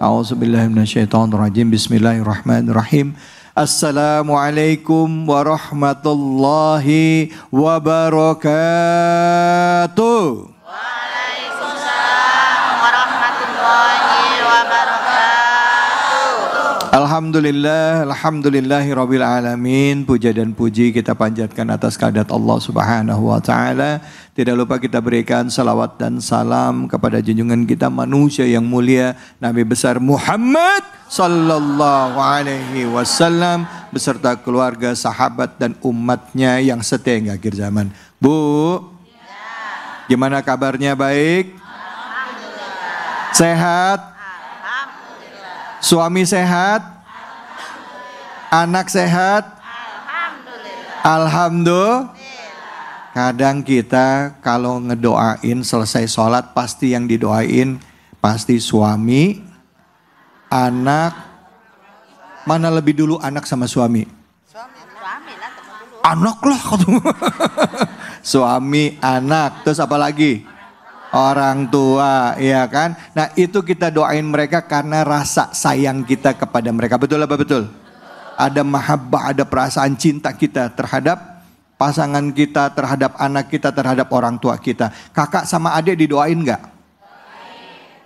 A'udzubillahi minasyaitonirrajim. Bismillahirrahmanirrahim. Assalamualaikum warahmatullahi wabarakatuh. Waalaikumsalam warahmatullahi wabarakatuh. Alhamdulillah, alhamdulillahirabbil alamin. Puja dan puji kita panjatkan atas kehadirat Allah Subhanahu wa taala. Tidak lupa kita berikan salawat dan salam kepada junjungan kita manusia yang mulia Nabi besar Muhammad sallallahu alaihi wasallam beserta keluarga, sahabat dan umatnya yang setia hingga akhir zaman. Bu, gimana kabarnya? Baik? Alhamdulillah. Sehat? Alhamdulillah. Suami sehat? Alhamdulillah. Anak sehat? Alhamdulillah. Alhamdulillah. Kadang kita kalau ngedoain selesai sholat pasti yang didoain pasti suami, anak. Mana lebih dulu anak sama suami? Suami lah dulu. Anak lah. Suami, anak, terus apa lagi? Orang tua, ya kan? Nah itu kita doain mereka karena rasa sayang kita kepada mereka. Betul apa betul? Ada mahabbah, ada perasaan cinta kita terhadap pasangan kita, terhadap anak kita, terhadap orang tua kita. Kakak sama adik didoain enggak?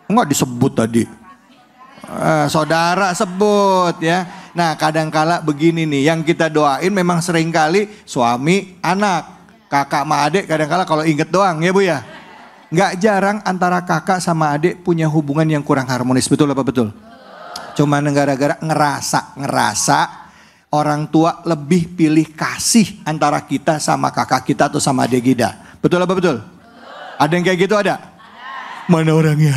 Enggak disebut tadi. Saudara sebut ya. Nah kadangkala begini nih, yang kita doain memang seringkali suami, anak. Kakak sama adik kadangkala kalau inget doang ya Bu ya. Enggak jarang antara kakak sama adik punya hubungan yang kurang harmonis. Betul apa betul? Cuma gara-gara ngerasa orang tua lebih pilih kasih antara kita sama kakak kita atau sama adik kita. Betul apa betul? Ada yang kayak gitu ada? Mana orangnya?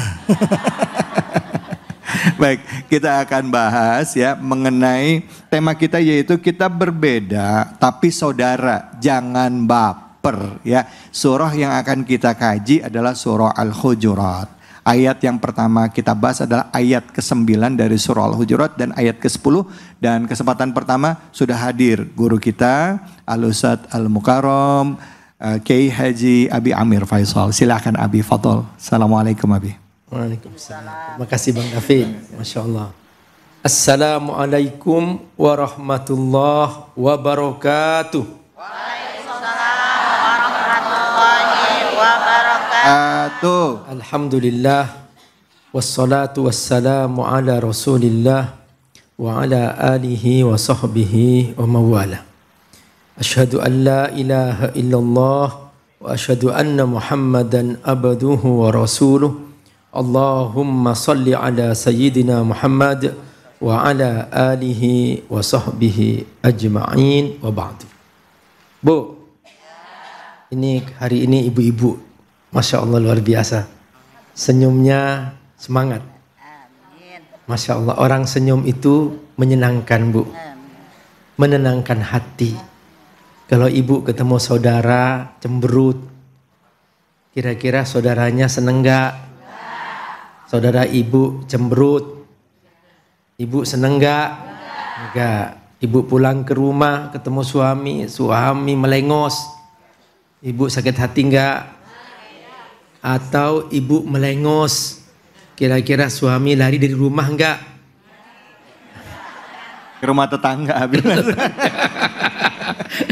Baik, kita akan bahas ya mengenai tema kita yaitu kita berbeda tapi saudara, jangan baper ya. Surah yang akan kita kaji adalah surah Al-Hujurat. Ayat yang pertama kita bahas adalah ayat ke-9 dari surah Al-Hujurat dan ayat ke-10. Dan kesempatan pertama sudah hadir guru kita Al-Ustadz Al-Mukarram Kiai Haji Abi Amir Faisal. Silakan Abi, fadhol. Assalamualaikum Abi. Waalaikumsalam. Terima kasih Bang David. Masya Allah. Assalamualaikum warahmatullahi wabarakatuh. Alhamdulillah wassalatu wassalamu ala Rasulillah wa ala alihi wa sahbihi wa mawala. Asyhadu an la ilaha illallah wa asyhadu anna Muhammadan abduhu wa rasuluh. Allahumma salli ala sayyidina Muhammad wa ala alihi wa sahbihi ajma'in wa ba'du. Bu, ini hari ini ibu-ibu Masya Allah luar biasa. Senyumnya semangat. Amin. Masya Allah, orang senyum itu menyenangkan Bu. Menenangkan hati. Kalau ibu ketemu saudara cemberut, kira-kira saudaranya seneng gak? Saudara ibu cemberut, ibu seneng gak? Enggak. Ibu pulang ke rumah ketemu suami melengos, ibu sakit hati enggak? Atau ibu melengos, kira-kira suami lari dari rumah enggak? Ke rumah tetangga.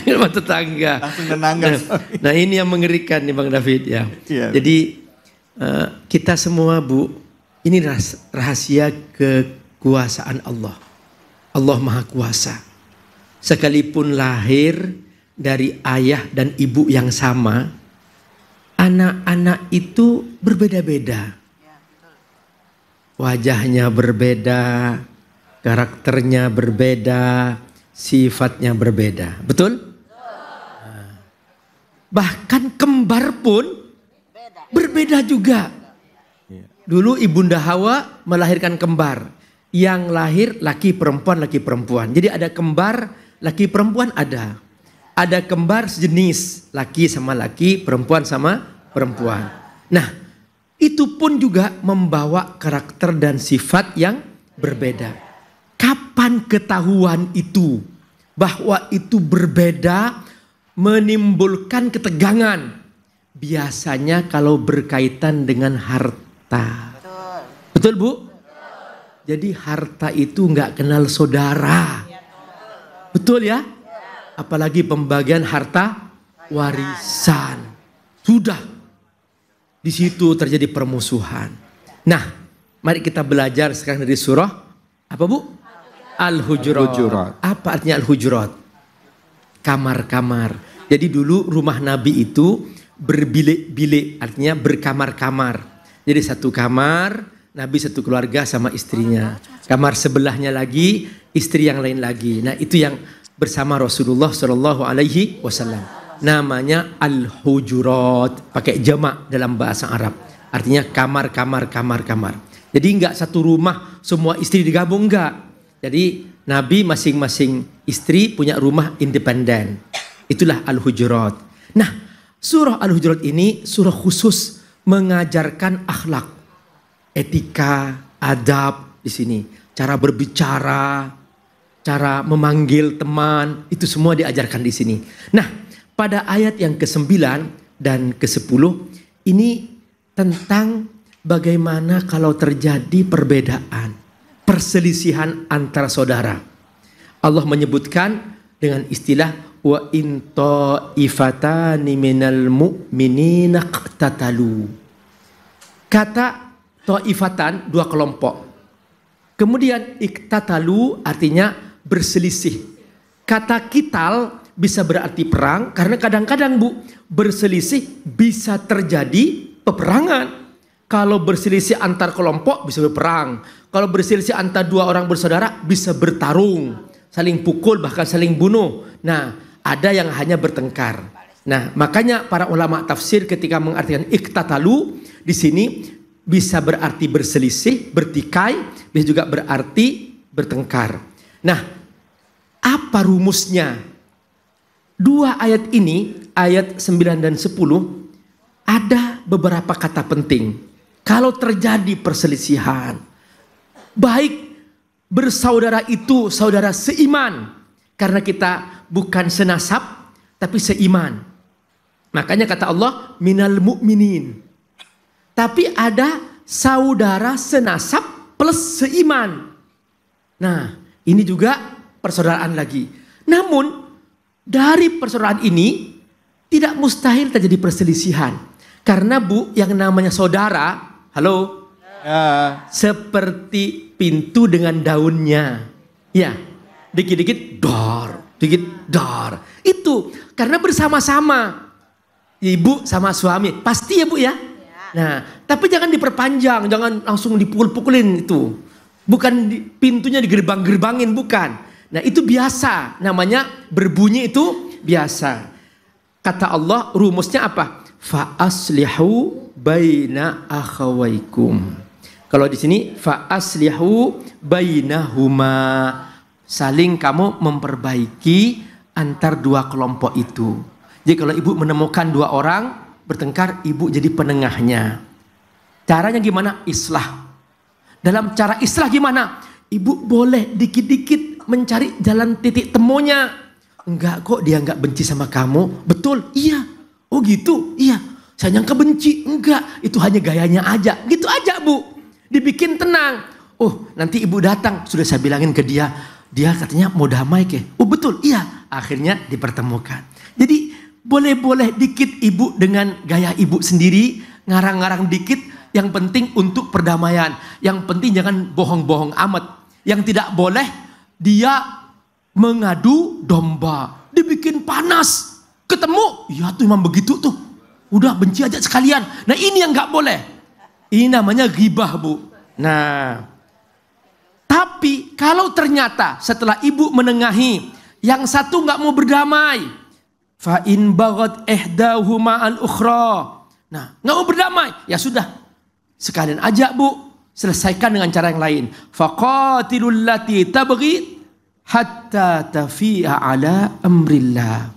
Ke rumah tetangga. Langsung nenangkan. Nah ini yang mengerikan nih Bang David ya. Yeah. Jadi kita semua Bu, ini rahasia kekuasaan Allah. Allah Maha Kuasa. Sekalipun lahir dari ayah dan ibu yang sama, anak-anak itu berbeda-beda. Wajahnya berbeda, karakternya berbeda, sifatnya berbeda. Betul? Bahkan kembar pun berbeda juga. Dulu Ibunda Hawa melahirkan kembar. Yang lahir laki perempuan. Jadi ada kembar, laki perempuan ada. Ada kembar sejenis, laki sama laki, perempuan sama perempuan. Nah, itu pun juga membawa karakter dan sifat yang berbeda. Kapan ketahuan itu? Bahwa itu berbeda, menimbulkan ketegangan. Biasanya kalau berkaitan dengan harta. Betul Bu? Jadi harta itu nggak kenal saudara. Betul ya? Apalagi pembagian harta warisan. Sudah. Di situ terjadi permusuhan. Nah, mari kita belajar sekarang dari surah apa Bu? Al-Hujurat. Apa artinya Al-Hujurat? Kamar-kamar. Jadi dulu rumah Nabi itu berbilik-bilik, artinya berkamar-kamar. Jadi satu kamar, Nabi satu keluarga sama istrinya. Kamar sebelahnya lagi, istri yang lain lagi. Nah itu yang bersama Rasulullah Shallallahu Alaihi Wasallam. Namanya Al-Hujurat, pakai jamak dalam bahasa Arab. Artinya kamar-kamar. Jadi enggak satu rumah semua istri digabung, enggak. Jadi Nabi masing-masing istri punya rumah independen. Itulah Al-Hujurat. Nah, surah Al-Hujurat ini surah khusus mengajarkan akhlak, etika, adab di sini. Cara berbicara, cara memanggil teman, itu semua diajarkan di sini. Nah, pada ayat yang ke-9 dan ke-10 ini tentang bagaimana kalau terjadi perbedaan, perselisihan antara saudara. Allah menyebutkan dengan istilah wa in ta'ifatani minal mu'minina qtatalu. Kata ta'ifatan, dua kelompok. Kemudian iqtatalu artinya berselisih. Kata kital bisa berarti perang, karena kadang-kadang Bu, berselisih bisa terjadi peperangan. Kalau berselisih antar kelompok bisa berperang. Kalau berselisih antar dua orang bersaudara bisa bertarung, saling pukul bahkan saling bunuh. Nah, ada yang hanya bertengkar. Nah, makanya para ulama tafsir ketika mengartikan iqtatalu di sini bisa berarti berselisih, bertikai, bisa juga berarti bertengkar. Nah, apa rumusnya? Dua ayat ini, ayat 9 dan 10, ada beberapa kata penting. Kalau terjadi perselisihan, baik bersaudara itu saudara seiman, karena kita bukan senasab tapi seiman. Makanya kata Allah minal mu'minin. Tapi ada saudara senasab plus seiman. Nah, ini juga persaudaraan lagi. Namun dari persaudaraan ini tidak mustahil terjadi perselisihan. Karena Bu, yang namanya saudara, halo, seperti pintu dengan daunnya. Ya, dikit-dikit dor, dikit dor. Itu karena bersama-sama. Ibu sama suami, pasti ya Bu ya. Nah, tapi jangan diperpanjang, jangan langsung dipukul-pukulin itu. Bukan pintunya digerbang-gerbangin, bukan. Nah, itu biasa, namanya berbunyi itu biasa. Kata Allah, rumusnya apa? Fa aslihu baina akhawaikum. Kalau di sini fa aslihu bainahuma, saling kamu memperbaiki antar dua kelompok itu. Jadi kalau ibu menemukan dua orang bertengkar, ibu jadi penengahnya. Caranya gimana? Islah. Dalam cara islah gimana? Ibu boleh dikit-dikit mencari jalan titik temunya. Enggak kok, dia enggak benci sama kamu. Betul? Iya. Oh gitu? Iya. Saya nyangka benci. Enggak, itu hanya gayanya aja. Gitu aja Bu. Dibikin tenang. Oh, nanti ibu datang. Sudah saya bilangin ke dia. Dia katanya mau damai ke. Oh betul? Iya. Akhirnya dipertemukan. Jadi boleh-boleh dikit ibu dengan gaya ibu sendiri. Ngarang-ngarang dikit. Yang penting untuk perdamaian. Yang penting jangan bohong-bohong amat. Yang tidak boleh dia mengadu domba. Dibikin panas. Ketemu. Ya tuh memang begitu tuh. Udah benci aja sekalian. Nah ini yang gak boleh. Ini namanya ghibah Bu. Nah. Tapi kalau ternyata setelah ibu menengahi. Yang satu gak mau berdamai. Fa in baghat ihdahuma al-ukhra. Nah gak mau berdamai. Ya sudah. Sekalian aja Bu. Selesaikan dengan cara yang lain. Faqatilul lati tabghi hatta tafi'a ala amrillah.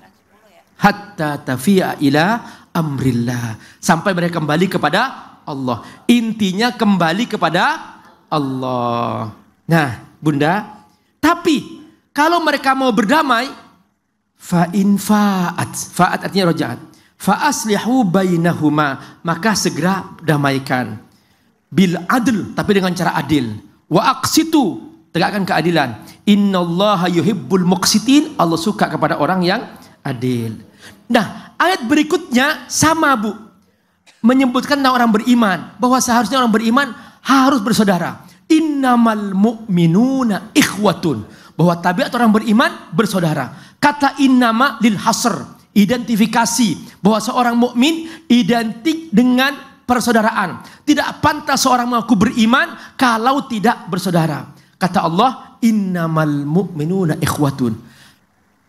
Hatta tafi'a ila amrillah. Sampai mereka kembali kepada Allah. Intinya kembali kepada Allah. Nah Bunda, tapi kalau mereka mau berdamai, fa'in fa'at. Fa'at artinya rojaat. Fa'aslihu bainahuma. Maka segera damaikan. Bil adl, tapi dengan cara adil. Wa aqsitu, tegakkan keadilan. Innallaha yuhibbul muqsitin, Allah suka kepada orang yang adil. Nah, ayat berikutnya sama Bu, menyebutkan tentang orang beriman, bahwa seharusnya orang beriman harus bersaudara. Innamal mu'minuna ikhwatun, bahwa tabiat orang beriman bersaudara. Kata innama lil hasr, identifikasi bahwa seorang mukmin identik dengan persaudaraan. Tidak pantas seorang mengaku beriman kalau tidak bersaudara. Kata Allah, innamal mu'minuna ikhwatun.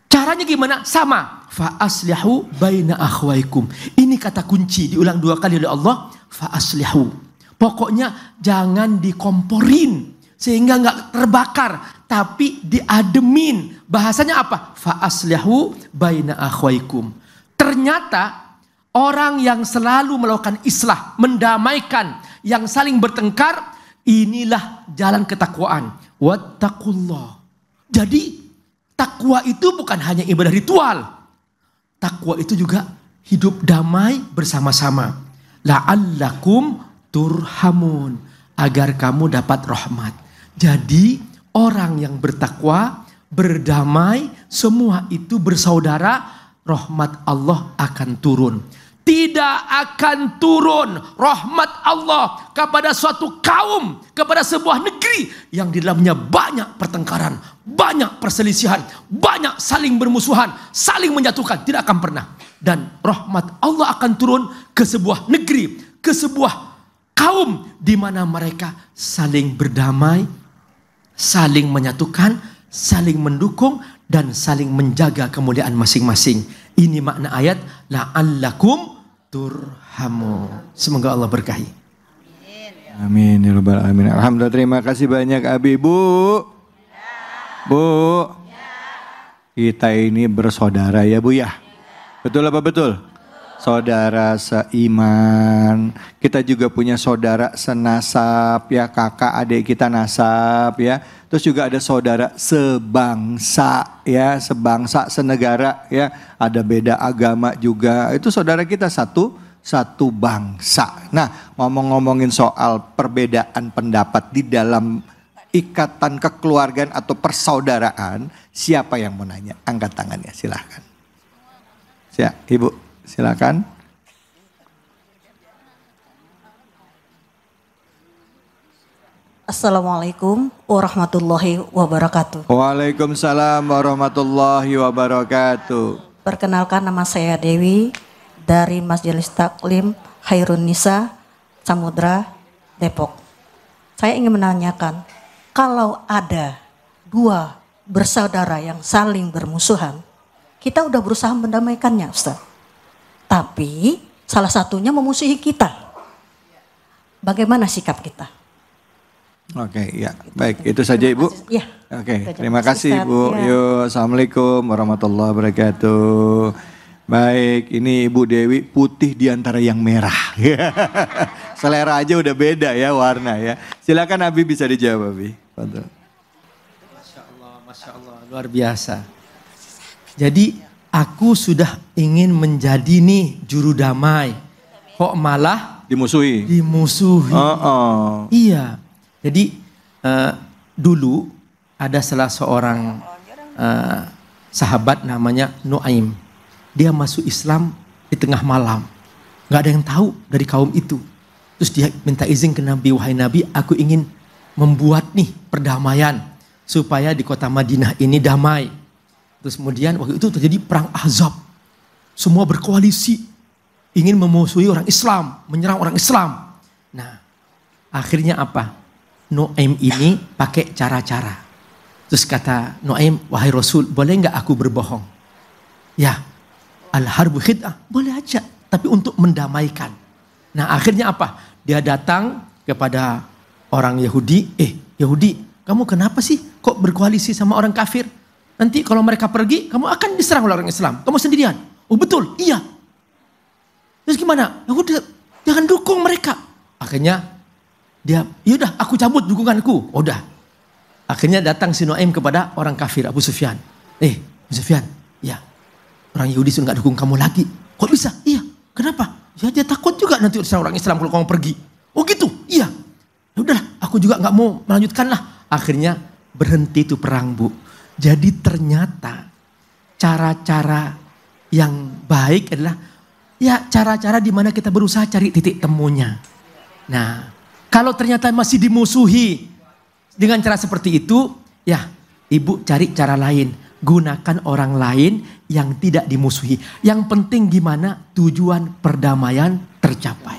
Caranya gimana? Sama. Fa aslihu baina akhwaikum. Ini kata kunci, diulang 2 kali oleh Allah. Fa aslihu. Pokoknya jangan dikomporin sehingga nggak terbakar, tapi diademin. Bahasanya apa? Fa aslihu baina akhwaikum. Ternyata orang yang selalu melakukan islah, mendamaikan, yang saling bertengkar, inilah jalan ketakwaan. Wattaqullah. Jadi takwa itu bukan hanya ibadah ritual. Takwa itu juga hidup damai bersama-sama. La'allakum turhamun, agar kamu dapat rahmat. Jadi orang yang bertakwa, berdamai, semua itu bersaudara, rahmat Allah akan turun. Tidak akan turun rahmat Allah kepada suatu kaum, kepada sebuah negeri yang di dalamnya banyak pertengkaran, banyak perselisihan, banyak saling bermusuhan, saling menjatuhkan. Tidak akan pernah. Dan rahmat Allah akan turun ke sebuah negeri, ke sebuah kaum di mana mereka saling berdamai, saling menyatukan, saling mendukung, dan saling menjaga kemuliaan masing-masing. Ini makna ayat la'allakum turhamu. Semoga Allah berkahi. Amin ya rabbal alamin. Alhamdulillah, terima kasih banyak Abi. Bu, kita ini bersaudara ya Bu ya. Betul apa betul? Saudara seiman. Kita juga punya saudara senasab ya, kakak adik kita nasab ya. Terus juga ada saudara sebangsa ya, sebangsa senegara ya. Ada beda agama juga. Itu saudara kita satu bangsa. Nah, ngomongin soal perbedaan pendapat di dalam ikatan kekeluargaan atau persaudaraan, siapa yang mau nanya? Angkat tangannya, silahkan. Ya, Ibu, silakan. Assalamualaikum warahmatullahi wabarakatuh. Waalaikumsalam warahmatullahi wabarakatuh. Perkenalkan, nama saya Dewi dari Majelis Taklim Khairun Nisa, Samudra, Depok. Saya ingin menanyakan, kalau ada 2 bersaudara yang saling bermusuhan, kita udah berusaha mendamaikannya, Ustaz. Tapi salah satunya memusuhi kita. Bagaimana sikap kita? Oke, ya. Baik, itu saja Ibu. Ya. Oke, terima kasih Ibu. Yuk, Assalamualaikum warahmatullahi wabarakatuh. Baik, ini Ibu Dewi putih di antara yang merah. Selera aja udah beda ya warna ya. Silakan Abi, bisa dijawab Abi. Masya Allah, luar biasa. Jadi aku sudah ingin menjadi nih juru damai. Kok malah dimusuhi? Dimusuhi. Iya. Jadi dulu ada salah seorang sahabat namanya Nuaim. Dia masuk Islam di tengah malam. Gak ada yang tahu dari kaum itu. Terus dia minta izin ke Nabi, wahai Nabi, aku ingin membuat nih perdamaian supaya di kota Madinah ini damai. Terus kemudian waktu itu terjadi perang Ahzab. Semua berkoalisi ingin memusuhi orang Islam, menyerang orang Islam. Nah, akhirnya apa? Nuaim ini pakai cara-cara. Terus kata Nuaim, wahai Rasul, boleh nggak aku berbohong? Ya, al-harbu khid'ah, boleh aja, tapi untuk mendamaikan. Nah, akhirnya apa? Dia datang kepada orang Yahudi, Yahudi, kamu kenapa sih kok berkoalisi sama orang kafir? Nanti kalau mereka pergi, kamu akan diserang oleh orang Islam. Kamu sendirian. Oh betul, iya. Terus gimana? Ya udah, jangan dukung mereka. Akhirnya dia, yaudah aku cabut dukunganku. Udah. Akhirnya datang si Nuaim kepada orang kafir, Abu Sufyan. Abu Sufyan, ya. Orang Yahudi sudah gak dukung kamu lagi. Kok bisa? Iya. Kenapa? Ya dia takut juga nanti diserang orang Islam kalau kamu pergi. Oh gitu? Iya. Ya udahlah, aku aku juga nggak mau melanjutkan lah. Akhirnya berhenti itu perang, Bu. Jadi ternyata cara-cara yang baik adalah ya cara-cara di mana kita berusaha cari titik temunya. Nah, kalau ternyata masih dimusuhi dengan cara seperti itu, ya ibu cari cara lain. Gunakan orang lain yang tidak dimusuhi. Yang penting gimana tujuan perdamaian tercapai.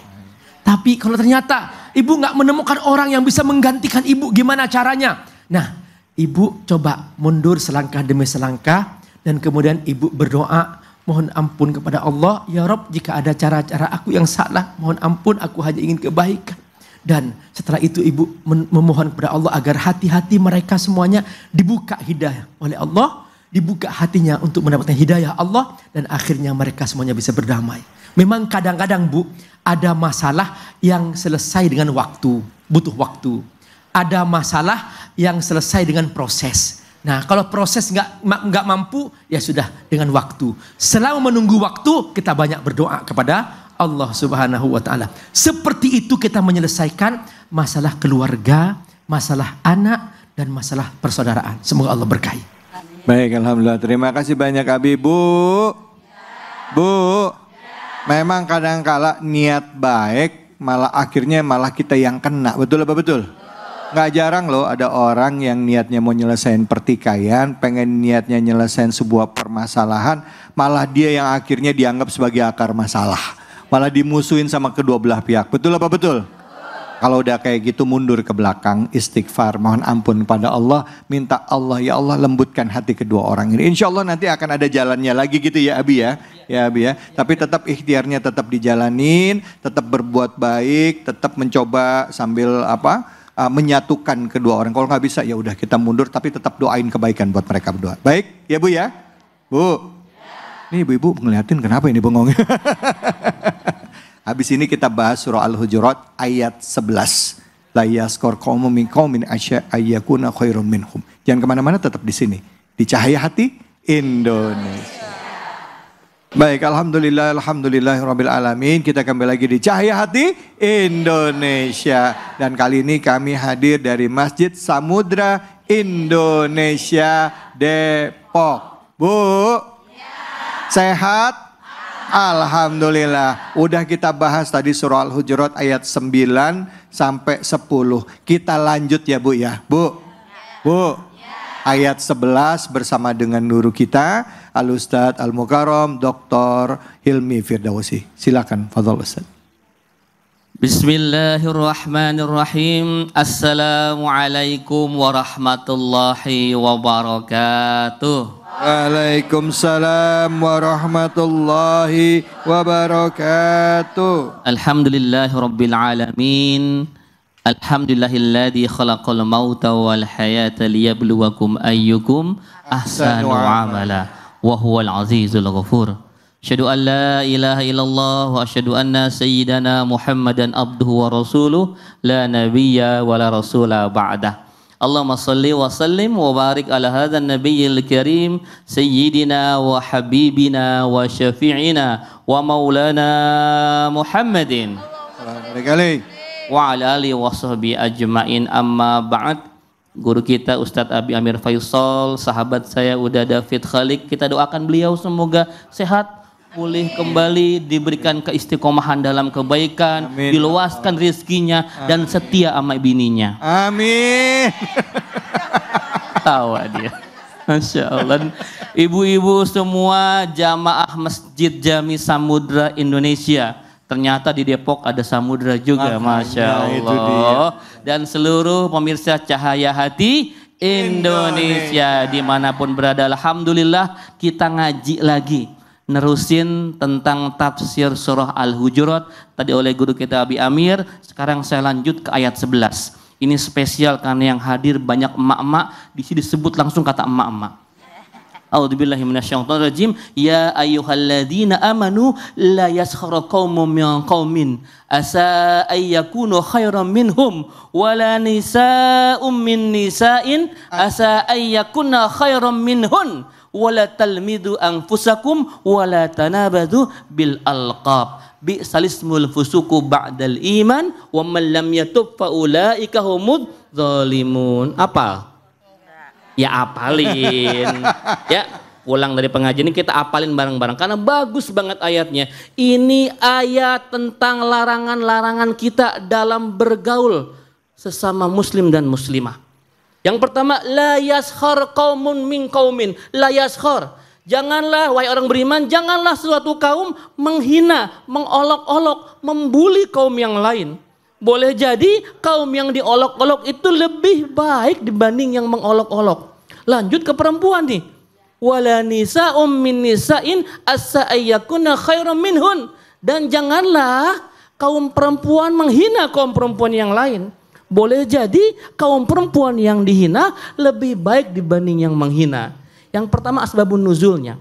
Tapi kalau ternyata ibu nggak menemukan orang yang bisa menggantikan ibu, gimana caranya? Nah, ibu coba mundur selangkah demi selangkah. Dan kemudian ibu berdoa, mohon ampun kepada Allah. Ya Rob, jika ada cara-cara aku yang salah, mohon ampun, aku hanya ingin kebaikan. Dan setelah itu ibu memohon kepada Allah agar hati-hati mereka semuanya dibuka hidayah oleh Allah. Dibuka hatinya untuk mendapatkan hidayah Allah. Dan akhirnya mereka semuanya bisa berdamai. Memang kadang-kadang Bu, ada masalah yang selesai dengan waktu. Butuh waktu. Ada masalah yang selesai dengan proses. Nah, kalau proses nggak mampu, ya sudah dengan waktu. Selama menunggu waktu, kita banyak berdoa kepada Allah Subhanahu wa Ta'ala. Seperti itu kita menyelesaikan masalah keluarga, masalah anak, dan masalah persaudaraan. Semoga Allah berkahi. Baik, alhamdulillah. Terima kasih banyak Abi. Bu, memang kadang-kala niat baik, malah akhirnya kita yang kena. Betul apa betul? Gak jarang loh ada orang yang niatnya mau nyelesain pertikaian, pengen niatnya nyelesain sebuah permasalahan, malah dia yang akhirnya dianggap sebagai akar masalah. Malah dimusuhin sama kedua belah pihak. Betul apa betul? Kalau udah kayak gitu mundur ke belakang, istighfar, mohon ampun pada Allah, minta Allah, ya Allah lembutkan hati kedua orang ini. Insya Allah nanti akan ada jalannya lagi gitu ya Abi ya. Ya Abi ya. Tapi tetap ikhtiarnya tetap dijalanin, tetap berbuat baik, tetap mencoba sambil menyatukan kedua orang. Kalau nggak bisa ya udah kita mundur, tapi tetap doain kebaikan buat mereka berdua. Baik ya Bu ya. Bu. Nih ibu-ibu ngeliatin kenapa ini bengong. Habis ini kita bahas surah Al-Hujurat ayat 11. La yaskor qaumun min qaumin ayyakuna khairum minhum. Jangan kemana-mana, tetap di sini. Di Cahaya Hati Indonesia. Baik, alhamdulillahirabbil alamin. Kita kembali lagi di Cahaya Hati Indonesia. Dan kali ini kami hadir dari Masjid Samudra Indonesia Depok. Bu, sehat? Alhamdulillah. Udah kita bahas tadi surah Al-Hujurat ayat 9 sampai 10. Kita lanjut ya Bu ya. Bu. Ayat 11 bersama dengan guru kita Al-Ustadz Al-Mukarram Dr. Hilmi Firdausi. Silakan fadhol Ustadz. Bismillahirrahmanirrahim. Assalamualaikum warahmatullahi wabarakatuh. Waalaikumsalam warahmatullahi wabarakatuh. Alhamdulillahirabbil alamin. Alhamdulillahilladzi khalaqal mauta wal hayata liyabluwakum ayyukum ahsanu amala wa huwal azizul ghafur. Asyhadu an la ilaha illallah wa asyhadu anna sayyidana Muhammadan abduhu wa rasuluh la nabiyya wa la rasula ba'dah. Allahumma salli wa sallim wa barik ala hadzal nabiyil karim sayyidina wa habibina wa syafi'ina wa maulana Muhammadin wa ala alihi wa sahbihi ajmain, amma ba'd. Guru kita Ustadz Abi Amir Faisal, sahabat saya udah David Khalik, kita doakan beliau semoga sehat, pulih kembali, diberikan keistiqomahan dalam kebaikan, amin, diluaskan rezekinya, dan setia sama bininya. Amin. Tawa dia. Masya Allah. Ibu-ibu semua jamaah Masjid Jami Samudra Indonesia. Ternyata di Depok ada Samudra juga. Masya Allah. Dan seluruh pemirsa Cahaya Hati Indonesia dimanapun berada. Alhamdulillah kita ngaji lagi. Nerusin tentang tafsir surah Al-Hujurat tadi oleh guru kita Abi Amir. Sekarang saya lanjut ke ayat 11. Ini spesial karena yang hadir banyak emak-emak. Di sini disebut langsung kata emak-emak. A'udzubillahi minasyaitonirrajim. Ya ayyuhalladzina amanu la yaskhara qaumun min qaumin asa ayyakunu khairan minhum wala nisa'um min nisa'in asa ayyakunna khairan minhun wala talmidu anfusakum wala tanabadu bil alqab bi'salismul fusuku ba'dal iman wa man lam yatub fa ulaika humud zalimun. Apa? Ya apalin. Ya, pulang dari pengajian ini kita apalin bareng-bareng karena bagus banget ayatnya. Ini ayat tentang larangan-larangan kita dalam bergaul sesama muslim dan muslimah. Yang pertama, la yaskhar qaumun min qaumin, la yaskhar. Janganlah, wahai orang beriman, janganlah suatu kaum menghina, mengolok-olok, membuli kaum yang lain. Boleh jadi kaum yang diolok-olok itu lebih baik dibanding yang mengolok-olok. Lanjut ke perempuan nih. Wala nisa'um min nisa'in asa ayyakuna khairum minhun. Dan janganlah kaum perempuan menghina kaum perempuan yang lain. Boleh jadi kaum perempuan yang dihina lebih baik dibanding yang menghina. Yang pertama asbabun nuzulnya.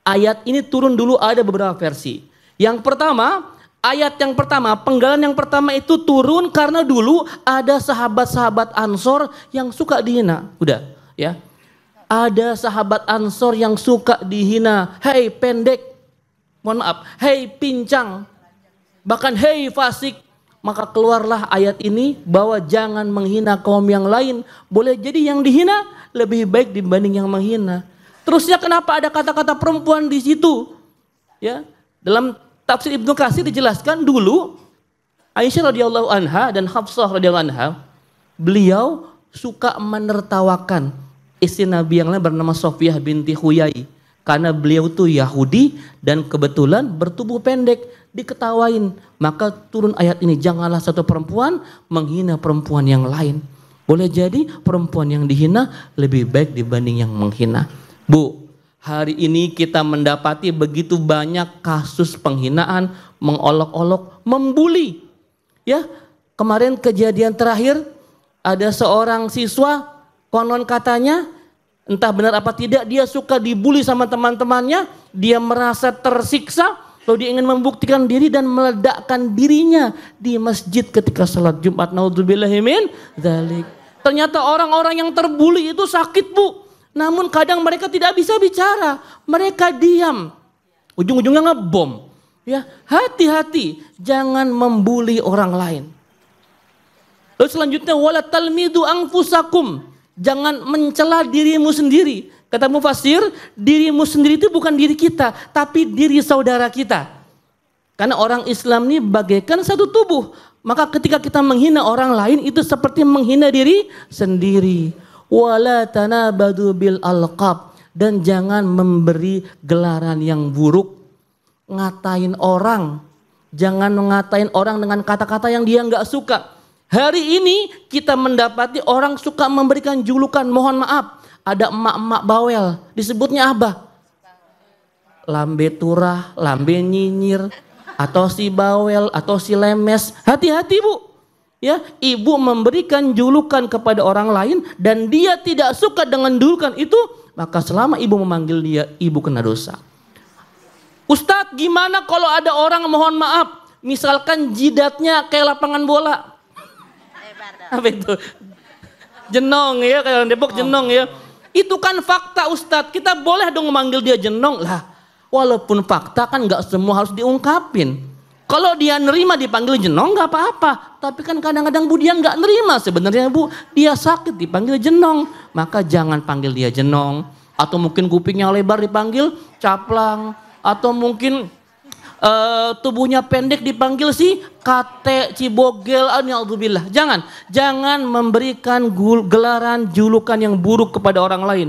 Ayat ini turun dulu ada beberapa versi. Yang pertama, ayat yang pertama, penggalan yang pertama itu turun karena dulu ada sahabat-sahabat Ansor yang suka dihina. Udah, ya. Ada sahabat Ansor yang suka dihina. Hei pendek, mohon maaf, hei pincang, bahkan hei fasik. Maka keluarlah ayat ini bahwa jangan menghina kaum yang lain. Boleh jadi yang dihina lebih baik dibanding yang menghina. Terusnya kenapa ada kata-kata perempuan di situ? Ya, dalam tafsir Ibnu Katsir dijelaskan dulu Aisyah radhiyallahu anha dan Hafsah radhiyallahu anha, beliau suka menertawakan istri Nabi yang lain bernama Sofiyah binti Huyai. Karena beliau tuh Yahudi dan kebetulan bertubuh pendek, diketawain. Maka turun ayat ini, janganlah satu perempuan menghina perempuan yang lain. Boleh jadi perempuan yang dihina lebih baik dibanding yang menghina. Bu, hari ini kita mendapati begitu banyak kasus penghinaan, mengolok-olok, membuli. Ya, kemarin kejadian terakhir ada seorang siswa, konon katanya entah benar apa tidak, dia suka dibully sama teman-temannya, dia merasa tersiksa, lalu dia ingin membuktikan diri dan meledakkan dirinya di masjid ketika salat Jumat. Naudzubillahi min dzalik. Ternyata orang-orang yang terbully itu sakit, Bu. Namun kadang mereka tidak bisa bicara, mereka diam. Ujung-ujungnya ngebom. Ya, hati-hati, jangan membuli orang lain. Lalu selanjutnya wala talmidu anfusakum. Jangan mencela dirimu sendiri. Kata mufasir, dirimu sendiri itu bukan diri kita, tapi diri saudara kita. Karena orang Islam ini bagaikan satu tubuh. Maka ketika kita menghina orang lain itu seperti menghina diri sendiri. Wala tanabadu bil alqab. Dan jangan memberi gelaran yang buruk. Ngatain orang. Jangan ngatain orang dengan kata-kata yang dia nggak suka. Hari ini kita mendapati orang suka memberikan julukan, mohon maaf, ada emak-emak bawel, disebutnya abah. Lambe turah, lambe nyinyir, atau si bawel, atau si lemes. Hati-hati, Bu. Ya, ibu memberikan julukan kepada orang lain dan dia tidak suka dengan julukan itu, maka selama ibu memanggil dia, ibu kena dosa. Ustadz, gimana kalau ada orang, mohon maaf, misalkan jidatnya kayak lapangan bola? Apa itu? Jenong ya, kayak orang Depok jenong ya. Itu kan fakta Ustadz, kita boleh dong memanggil dia jenong lah. Walaupun fakta kan nggak semua harus diungkapin. Kalau dia nerima dipanggil jenong nggak apa-apa. Tapi kan kadang-kadang Bu dia nggak nerima sebenarnya Bu. Dia sakit dipanggil jenong. Maka jangan panggil dia jenong. Atau mungkin kupingnya lebar dipanggil caplang. Atau mungkin tubuhnya pendek dipanggil si kate, cibogel, alhamdulillah. Jangan memberikan gelaran julukan yang buruk kepada orang lain.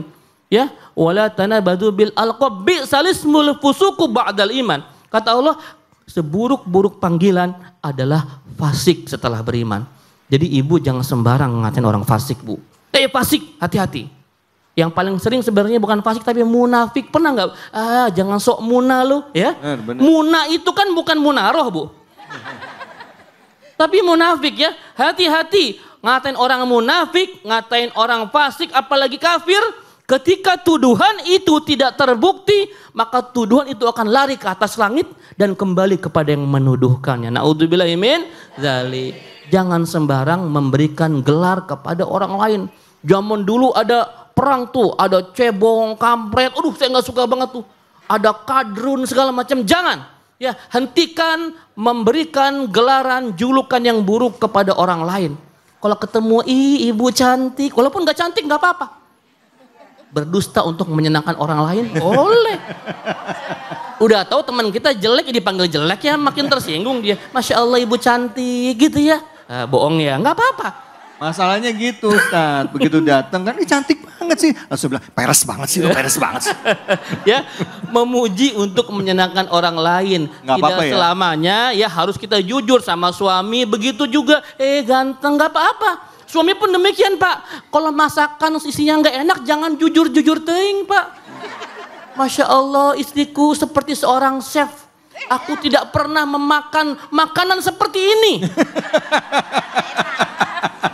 Ya, wala tanabadu bil alqab bi'salismul fusuku ba'dal iman. Kata Allah, seburuk-buruk panggilan adalah fasik setelah beriman. Jadi ibu jangan sembarang ngatain orang fasik, Bu. Fasik, hati-hati. Yang paling sering sebenarnya bukan fasik tapi munafik. Pernah nggak? Jangan sok muna lu, ya. Bener. Muna itu kan bukan munaroh, Bu. Tapi munafik ya. Hati-hati ngatain orang munafik, ngatain orang fasik, apalagi kafir. Ketika tuduhan itu tidak terbukti, maka tuduhan itu akan lari ke atas langit dan kembali kepada yang menuduhkannya. Naudzubillahi min dzalik. Jangan sembarang memberikan gelar kepada orang lain. Zaman dulu ada perang tuh, ada cebong, kampret, saya nggak suka banget tuh. Ada kadrun segala macam, jangan. Ya, hentikan memberikan gelaran julukan yang buruk kepada orang lain. Kalau ketemu, ibu cantik, walaupun gak cantik gak apa-apa. Berdusta untuk menyenangkan orang lain, boleh. Udah tahu teman kita jelek, ya dipanggil jelek ya makin tersinggung dia. Masya Allah ibu cantik gitu ya. Bohong ya, gak apa-apa. Masalahnya gitu Ustaz, begitu datang kan, cantik banget sih. Langsung bilang, peres banget sih, peres banget sih. Ya, memuji untuk menyenangkan orang lain. Nggak Tidak apa-apa ya? selamanya ya harus kita jujur sama suami. Begitu juga, ganteng gak apa-apa. Suami pun demikian Pak. Kalau masakan isinya nggak enak jangan jujur-jujur teing Pak. Masya Allah istriku seperti seorang chef. Aku tidak pernah memakan makanan seperti ini.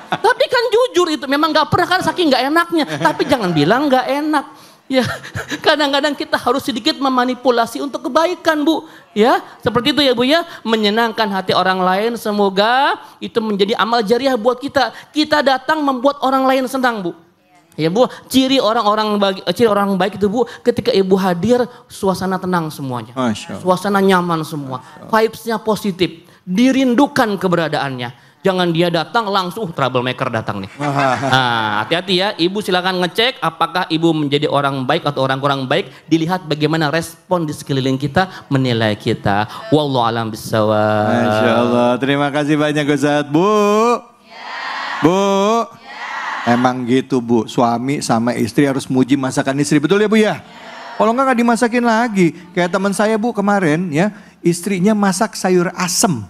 Tapi kan jujur itu memang gak pernah kan saking gak enaknya. Tapi jangan bilang gak enak. Ya, kadang-kadang kita harus sedikit memanipulasi untuk kebaikan Bu. Ya, seperti itu ya Bu ya. Menyenangkan hati orang lain, semoga itu menjadi amal jariah buat kita. Kita datang membuat orang lain senang Bu. Ya Bu, ciri orang baik itu Bu, ketika Ibu hadir suasana tenang semuanya. Suasana nyaman semua. Vibes-nya positif, dirindukan keberadaannya. Jangan dia datang langsung troublemaker datang nih. Nah, hati-hati ya, Ibu silakan ngecek apakah Ibu menjadi orang baik atau orang kurang baik. Dilihat bagaimana respon di sekeliling kita menilai kita. Wallahu a'lam bishawab. Masya Allah, terima kasih banyak Ustaz. Bu, Bu, emang gitu Bu, suami sama istri harus muji masakan istri, betul ya Bu ya? Kalau enggak dimasakin lagi. Kayak teman saya Bu kemarin ya, istrinya masak sayur asem.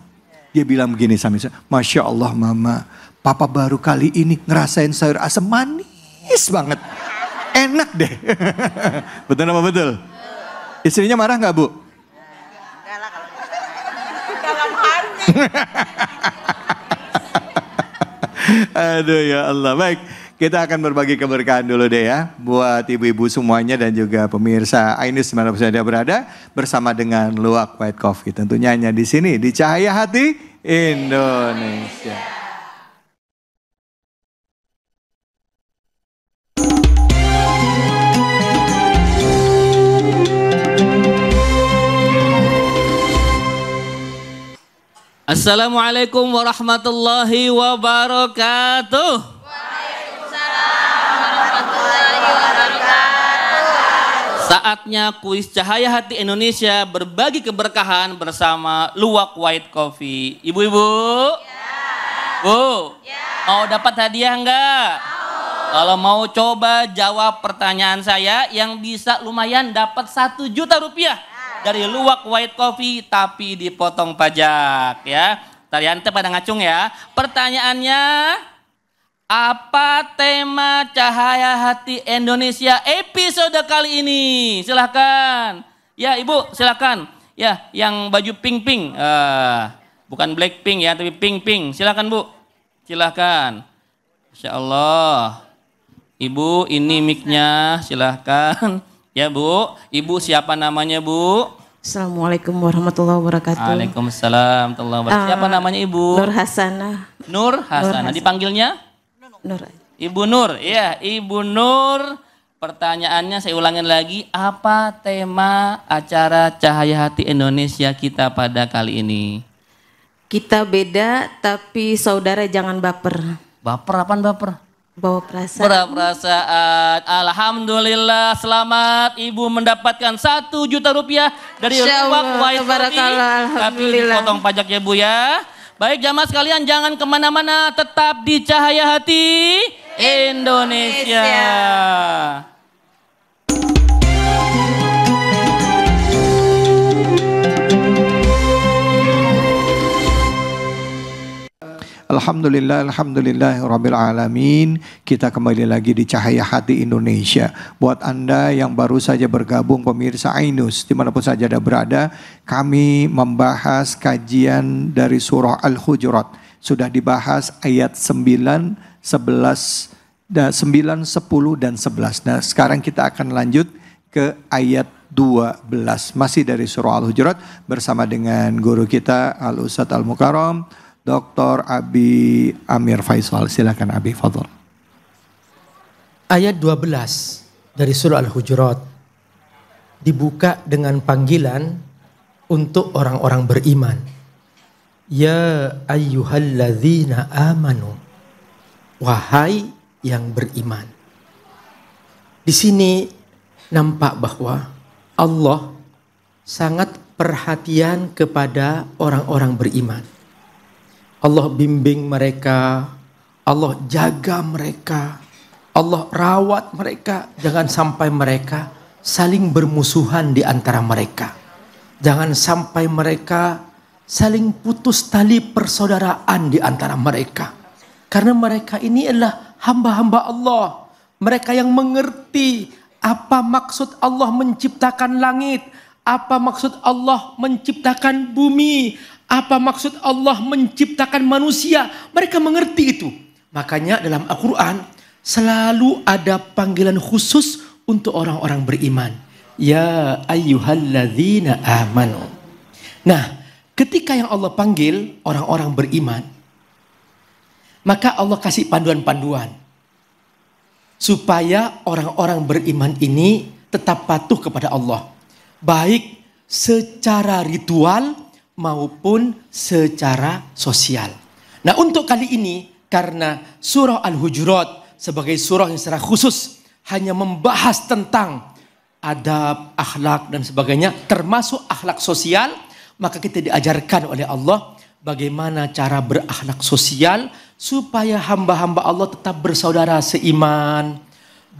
Dia bilang begini sama saya, Masya Allah Mama, Papa baru kali ini ngerasain sayur asem manis banget. Enak deh. Betul apa betul? Istrinya marah nggak Bu? Enggak lah kalau dalam hati. Aduh ya Allah. Baik, kita akan berbagi keberkahan dulu deh ya. Buat ibu-ibu semuanya dan juga pemirsa Ainus dimanapun Anda berada. Bersama dengan Luwak White Coffee. Tentunya hanya di sini, di Cahaya Hati Indonesia. Assalamualaikum warahmatullahi wabarakatuh. Saatnya kuis Cahaya Hati Indonesia berbagi keberkahan bersama Luwak White Coffee. Ibu-ibu? Ya. Bu? Ya. Mau dapat hadiah enggak? Mau. Kalau mau coba jawab pertanyaan saya yang bisa lumayan dapat 1 juta rupiah. Dari Luwak White Coffee tapi dipotong pajak ya. Tariante pada ngacung ya. Pertanyaannya, apa tema Cahaya Hati Indonesia episode kali ini? Silahkan. Ya Ibu silahkan. Ya yang baju pink-pink. Bukan Blackpink ya tapi pink-pink. Silahkan Bu. Silahkan. Masya Allah. Ibu ini mic-nya silahkan. Ya Bu. Ibu siapa namanya Bu? Assalamualaikum warahmatullahi wabarakatuh. Waalaikumsalam warahmatullahi wabarakatuh. Siapa namanya Ibu? Nur Hasanah. Nur Hasanah. Dipanggilnya? Nur. Ibu Nur, ya Ibu Nur. Pertanyaannya saya ulangin lagi, apa tema acara Cahaya Hati Indonesia kita pada kali ini? Kita beda tapi saudara jangan baper. Baper apaan baper? Bawa perasaan. Perasaan. Alhamdulillah, selamat Ibu mendapatkan 1 juta rupiah dari Luwak White Coffee. Tapi dipotong pajak ya Bu ya. Baik jamaah sekalian, jangan kemana-mana, tetap di Cahaya Hati Indonesia. Alhamdulillah, Rabbil Alamin. Kita kembali lagi di Cahaya Hati Indonesia. Buat Anda yang baru saja bergabung pemirsa Ainus, dimanapun saja Anda berada, kami membahas kajian dari surah Al-Hujurat. Sudah dibahas ayat 9, 11, 9, 10, dan 11. Nah sekarang kita akan lanjut ke ayat 12. Masih dari surah Al-Hujurat bersama dengan guru kita Al-Ustadz Al-Mukarram, Dr. Abi Amir Faisal. Silakan Abi, fadhol. Ayat 12 dari surah Al-Hujurat dibuka dengan panggilan untuk orang-orang beriman. Ya ayyuhalladzina amanu. Wahai yang beriman. Di sini nampak bahwa Allah sangat perhatian kepada orang-orang beriman. Allah bimbing mereka, Allah jaga mereka, Allah rawat mereka. Jangan sampai mereka saling bermusuhan di antara mereka. Jangan sampai mereka saling putus tali persaudaraan di antara mereka. Karena mereka ini adalah hamba-hamba Allah. Mereka yang mengerti apa maksud Allah menciptakan langit, apa maksud Allah menciptakan bumi, apa maksud Allah menciptakan manusia. Mereka mengerti itu. Makanya dalam Al-Quran selalu ada panggilan khusus untuk orang-orang beriman. Ya ayyuhalladzina amanu. Nah, ketika yang Allah panggil orang-orang beriman, maka Allah kasih panduan-panduan supaya orang-orang beriman ini tetap patuh kepada Allah, baik secara ritual maupun secara sosial. Nah, untuk kali ini karena surah Al-Hujurat sebagai surah yang secara khusus hanya membahas tentang adab, akhlak dan sebagainya, termasuk akhlak sosial, maka kita diajarkan oleh Allah bagaimana cara berakhlak sosial supaya hamba-hamba Allah tetap bersaudara seiman,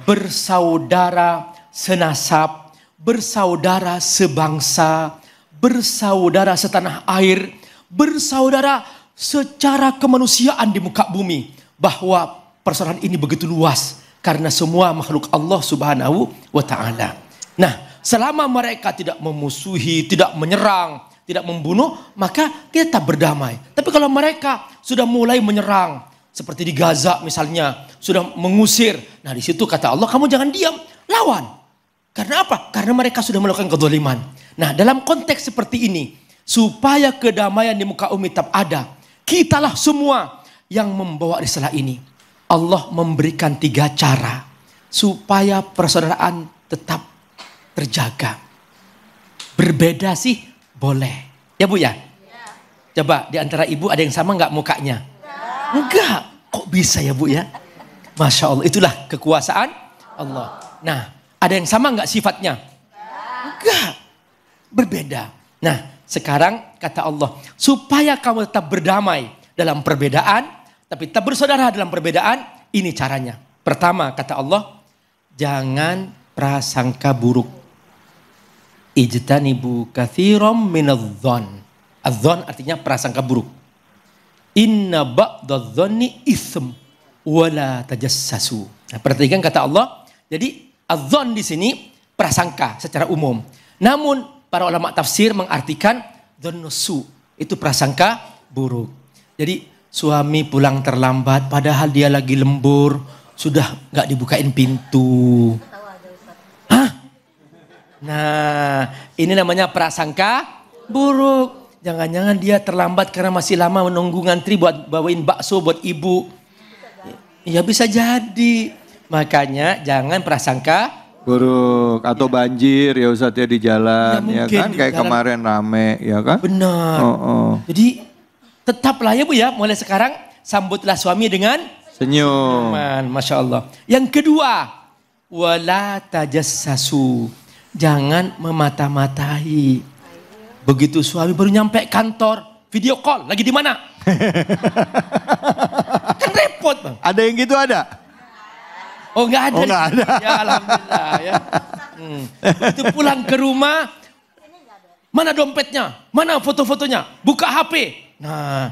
bersaudara senasab, bersaudara sebangsa, bersaudara setanah air, bersaudara secara kemanusiaan di muka bumi. Bahwa persaudaraan ini begitu luas karena semua makhluk Allah Subhanahu wa ta'ala. Nah, selama mereka tidak memusuhi, tidak menyerang, tidak membunuh, maka kita tetap berdamai. Tapi kalau mereka sudah mulai menyerang, seperti di Gaza misalnya, sudah mengusir, nah di situ kata Allah, kamu jangan diam, lawan. Karena apa? Karena mereka sudah melakukan kezaliman. Nah, dalam konteks seperti ini, supaya kedamaian di muka bumi tetap ada, kitalah semua yang membawa risalah ini. Allah memberikan 3 cara supaya persaudaraan tetap terjaga. Berbeda sih boleh. Ya Bu ya? Coba di antara ibu ada yang sama nggak mukanya? Enggak. Kok bisa ya Bu ya? Masya Allah, itulah kekuasaan Allah. Nah, ada yang sama nggak sifatnya? Enggak. Berbeda. Nah, sekarang kata Allah, supaya kamu tetap berdamai dalam perbedaan, tapi tetap bersaudara dalam perbedaan, ini caranya. Pertama, kata Allah, jangan prasangka buruk. Ijtanibu katsiran minadh-dhon. Adh-dhon artinya prasangka buruk. Inna ba'dadh-dhonni itsm wala tajassasu. Nah, perhatikan kata Allah. Jadi adh-dhon di sini prasangka secara umum. Namun para ulama tafsir mengartikan dhonnusu, itu prasangka buruk. Jadi suami pulang terlambat padahal dia lagi lembur, sudah nggak dibukain pintu. Hah? Nah, ini namanya prasangka buruk. Jangan-jangan dia terlambat karena masih lama menunggu ngantri buat bawain bakso buat ibu. Ya bisa jadi. Makanya jangan prasangka buruk atau banjir ya Ustaz ya di jalan ya kan kayak jalan. Kemarin rame ya kan. Benar. Jadi tetaplah ya Bu ya, mulai sekarang sambutlah suami dengan senyum. Masya Allah. Yang kedua, wala tajassasu. Jangan memata-matai. Begitu suami baru nyampe kantor, video call, lagi di mana? Kan repot Bang. Ada yang gitu ada? Oh nggak ada. Oh nggak ada. Ya alhamdulillah ya. Itu pulang ke rumah, mana dompetnya, mana foto-fotonya, buka HP. Nah,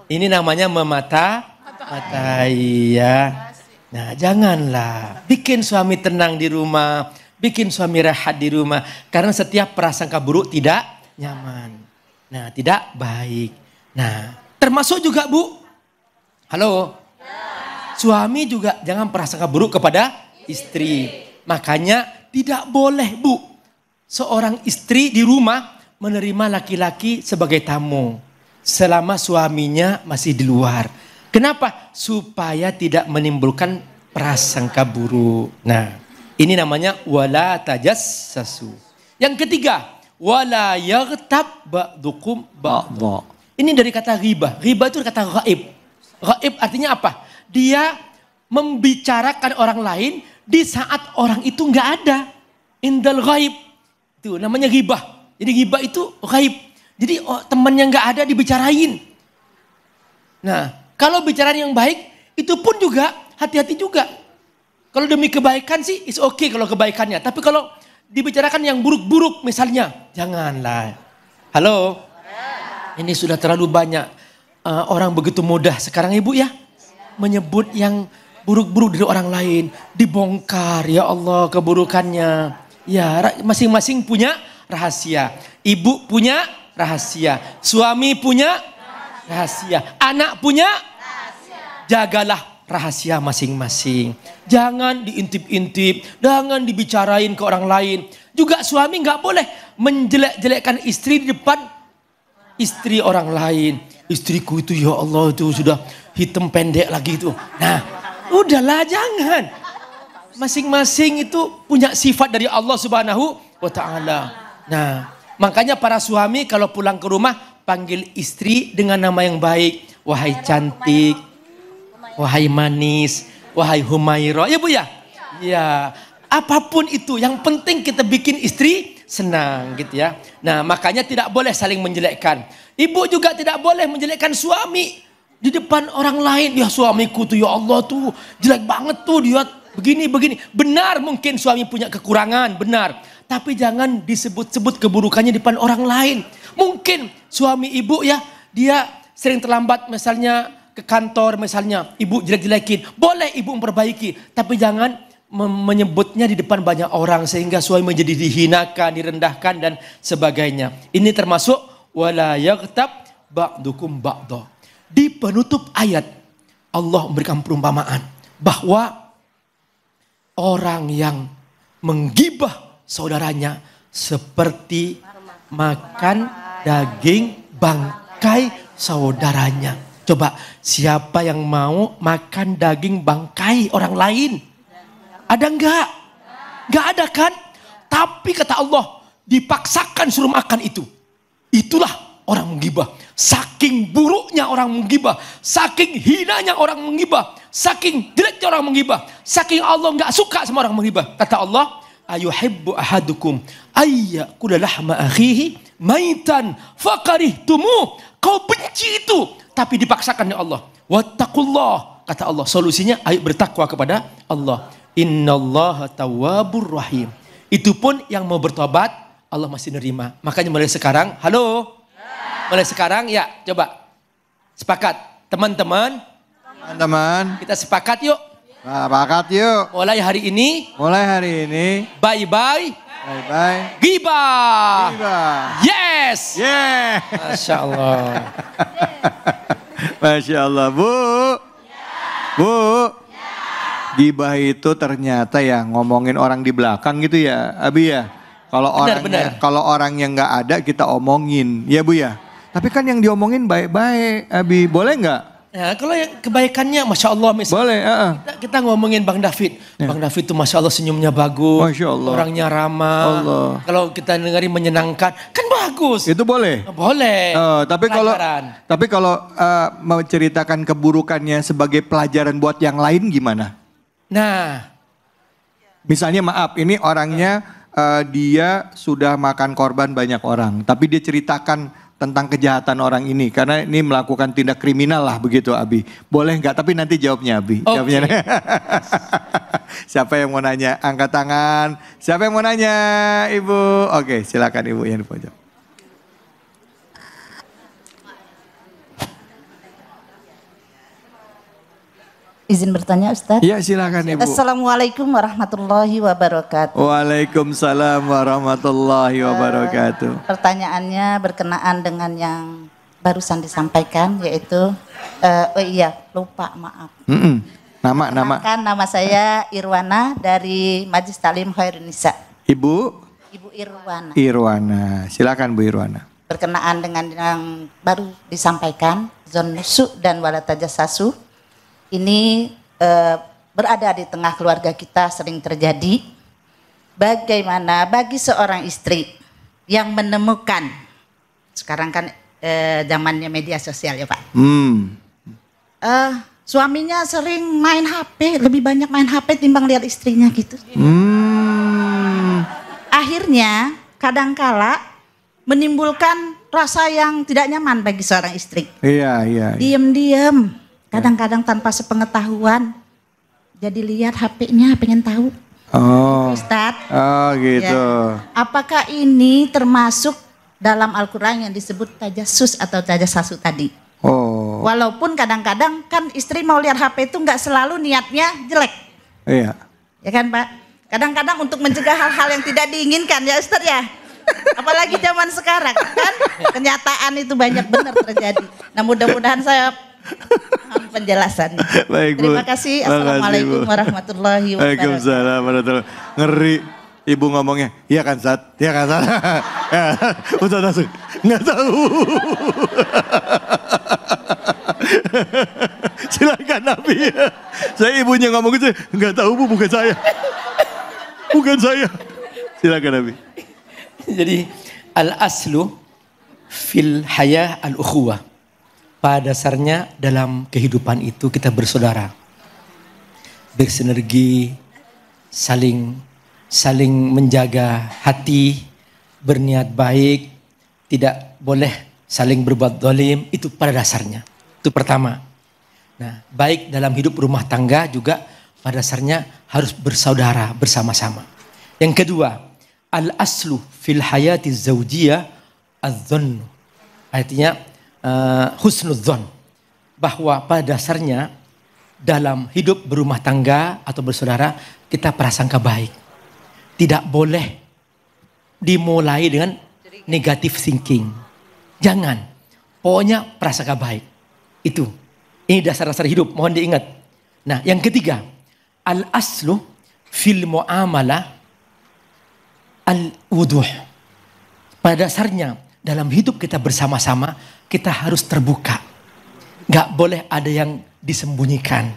ini namanya memata-matai ya. Nah, janganlah. Bikin suami tenang di rumah, bikin suami rehat di rumah. Karena setiap prasangka buruk tidak nyaman. Nah, tidak baik. Nah, termasuk juga Bu. Halo. Suami juga jangan prasangka buruk kepada istri. Makanya tidak boleh Bu, seorang istri di rumah menerima laki-laki sebagai tamu selama suaminya masih di luar. Kenapa? Supaya tidak menimbulkan prasangka buruk. Nah, ini namanya wala tajassasu. Yang ketiga, Wala yaghtab ba'dukum ba'd. Allah. Ini dari kata ghibah. Ghibah itu kata ghaib. Ghaib artinya apa? Dia membicarakan orang lain di saat orang itu nggak ada. Indal ghaib. Itu namanya ghibah. Jadi ghibah itu ghaib. Jadi teman yang nggak ada dibicarain. Nah, kalau bicaraan yang baik itu pun juga hati-hati juga. Kalau demi kebaikan sih is okay kalau kebaikannya. Tapi kalau dibicarakan yang buruk-buruk misalnya, janganlah. Halo? Ini sudah terlalu banyak orang begitu mudah sekarang ibu ya. Menyebut yang buruk-buruk dari orang lain. Dibongkar ya Allah keburukannya. Ya masing-masing punya rahasia. Ibu punya rahasia. Suami punya rahasia. Anak punya rahasia. Jagalah rahasia masing-masing. Jangan diintip-intip. Jangan dibicarain ke orang lain. Juga suami nggak boleh menjelek-jelekkan istri di depan istri orang lain. Istriku itu ya Allah itu sudah hitam pendek lagi itu. Nah udahlah jangan. Masing-masing itu punya sifat dari Allah Subhanahu wa ta'ala. Nah makanya para suami kalau pulang ke rumah panggil istri dengan nama yang baik. Wahai cantik, wahai manis, wahai Humairah. Ya Bu ya? Ya, apapun itu yang penting kita bikin istri senang gitu ya. Nah, makanya tidak boleh saling menjelekkan. Ibu juga tidak boleh menjelekkan suami di depan orang lain. Ya suamiku tuh ya Allah tuh jelek banget tuh dia begini. Benar mungkin suami punya kekurangan, benar. Tapi jangan disebut-sebut keburukannya di depan orang lain. Mungkin suami ibu ya, dia sering terlambat misalnya ke kantor misalnya. Ibu jelek-jelekin. Boleh ibu memperbaiki. Tapi jangan menyebutnya di depan banyak orang. Sehingga suami menjadi dihinakan, direndahkan dan sebagainya. Ini termasuk wala yaghtab ba'dukum ba'da. Di penutup ayat Allah memberikan perumpamaan. Bahwa orang yang menggibah saudaranya seperti makan daging bangkai saudaranya. Coba siapa yang mau makan daging bangkai orang lain? Ada enggak? Enggak ada kan? Tapi kata Allah dipaksakan suruh makan itu. Itulah orang menggibah. Saking buruknya orang menggibah. Saking hinanya orang menggibah. Saking jeleknya orang menggibah. Saking Allah enggak suka sama orang menggibah. Kata Allah, ayuhibbu ahadukum ayyakula lahma akhihi maitan fakarihtumu. Kau benci itu tapi dipaksakan oleh Allah. Wattaqullah, kata Allah. Solusinya ayo bertakwa kepada Allah. Innallaha tawwabur rahim. Itu pun yang mau bertobat Allah masih nerima. Makanya mulai sekarang, halo. Mulai sekarang ya coba sepakat teman-teman. Kita sepakat yuk. Sepakat yuk. Mulai hari ini. Bye-bye. Ghibah. Yes. Yeah. Masya Allah. Masya Allah. Bu. Ghibah itu ternyata ya ngomongin orang di belakang gitu ya, Abi ya. Kalau orang yang nggak ada kita omongin, ya Bu ya. Tapi kan yang diomongin baik-baik, Abi. Boleh nggak? Ya, kalau yang kebaikannya Masya Allah misalnya. Boleh. Kita ngomongin Bang David. Ya. Bang David tuh Masya Allah senyumnya bagus. Masya Allah. Orangnya ramah. Allah. Kalau kita dengerin menyenangkan, kan bagus. Itu boleh? Boleh. Tapi kalau menceritakan keburukannya sebagai pelajaran buat yang lain gimana? Nah. Misalnya maaf, ini orangnya dia sudah makan korban banyak orang. Tapi dia ceritakan tentang kejahatan orang ini. Karena ini melakukan tindak kriminal lah begitu Abi. Boleh nggak? Tapi nanti jawabnya Abi. Okay. Jawabnya. Siapa yang mau nanya? Angkat tangan. Siapa yang mau nanya Ibu? Oke, silakan Ibu yang di pojok. Izin bertanya Ustadz? Iya silakan Ibu. Assalamualaikum warahmatullahi wabarakatuh. Waalaikumsalam warahmatullahi wabarakatuh. Pertanyaannya berkenaan dengan yang barusan disampaikan yaitu, lupa maaf. Nama saya Irwana dari Majelis Taklim Khairun Nisa. Ibu Irwana. Irwana, silakan Bu Irwana. Berkenaan dengan yang baru disampaikan, zon nusu dan walatajassasu. Ini berada di tengah keluarga kita sering terjadi. Bagaimana bagi seorang istri yang menemukan, sekarang kan zamannya media sosial ya Pak. Suaminya sering main HP, lebih banyak main HP timbang lihat istrinya gitu. Akhirnya kadangkala menimbulkan rasa yang tidak nyaman bagi seorang istri. Iya. Diam-diam, kadang-kadang tanpa sepengetahuan, jadi lihat HP-nya, pengen tahu. Ustadz. Oh gitu. Ya. Apakah ini termasuk dalam Al-Quran yang disebut tajassus atau tajasasu tadi? Walaupun kadang-kadang kan istri mau lihat HP itu nggak selalu niatnya jelek. Iya. Ya kan Pak? Kadang-kadang untuk mencegah hal-hal yang tidak diinginkan ya Ustadz ya. Apalagi zaman sekarang kan kenyataan itu banyak benar terjadi. Nah mudah-mudahan saya paham penjelasannya. Baik, Bu. Terima kasih. Assalamualaikum warahmatullahi wabarakatuh. Waalaikumsalam warahmatullahi. Ngeri ibu ngomongnya, iya kan Zat? Iya kan Zat? Ustaz langsung, nggak tahu. Silakan Nabi. Saya ibunya ngomong gitu, nggak tahu Bu, bukan saya. Bukan saya. Silakan Nabi. Jadi al-aslu fil hayah al-ukhuwah. Pada dasarnya dalam kehidupan itu kita bersaudara. Bersinergi, saling menjaga hati, berniat baik, tidak boleh saling berbuat zalim, itu pada dasarnya. Itu pertama. Nah, baik dalam hidup rumah tangga juga pada dasarnya harus bersaudara bersama-sama. Yang kedua, al-aslu fil hayati zawjiyah az-zann. Artinya husnudzon, bahwa pada dasarnya dalam hidup berumah tangga atau bersaudara kita prasangka baik. Tidak boleh dimulai dengan negative thinking. Jangan. Pokoknya prasangka baik. Itu. Ini dasar-dasar hidup, mohon diingat. Nah, yang ketiga, al-aslu fil muamalah al-wuduh. Pada dasarnya dalam hidup kita bersama-sama kita harus terbuka. Gak boleh ada yang disembunyikan.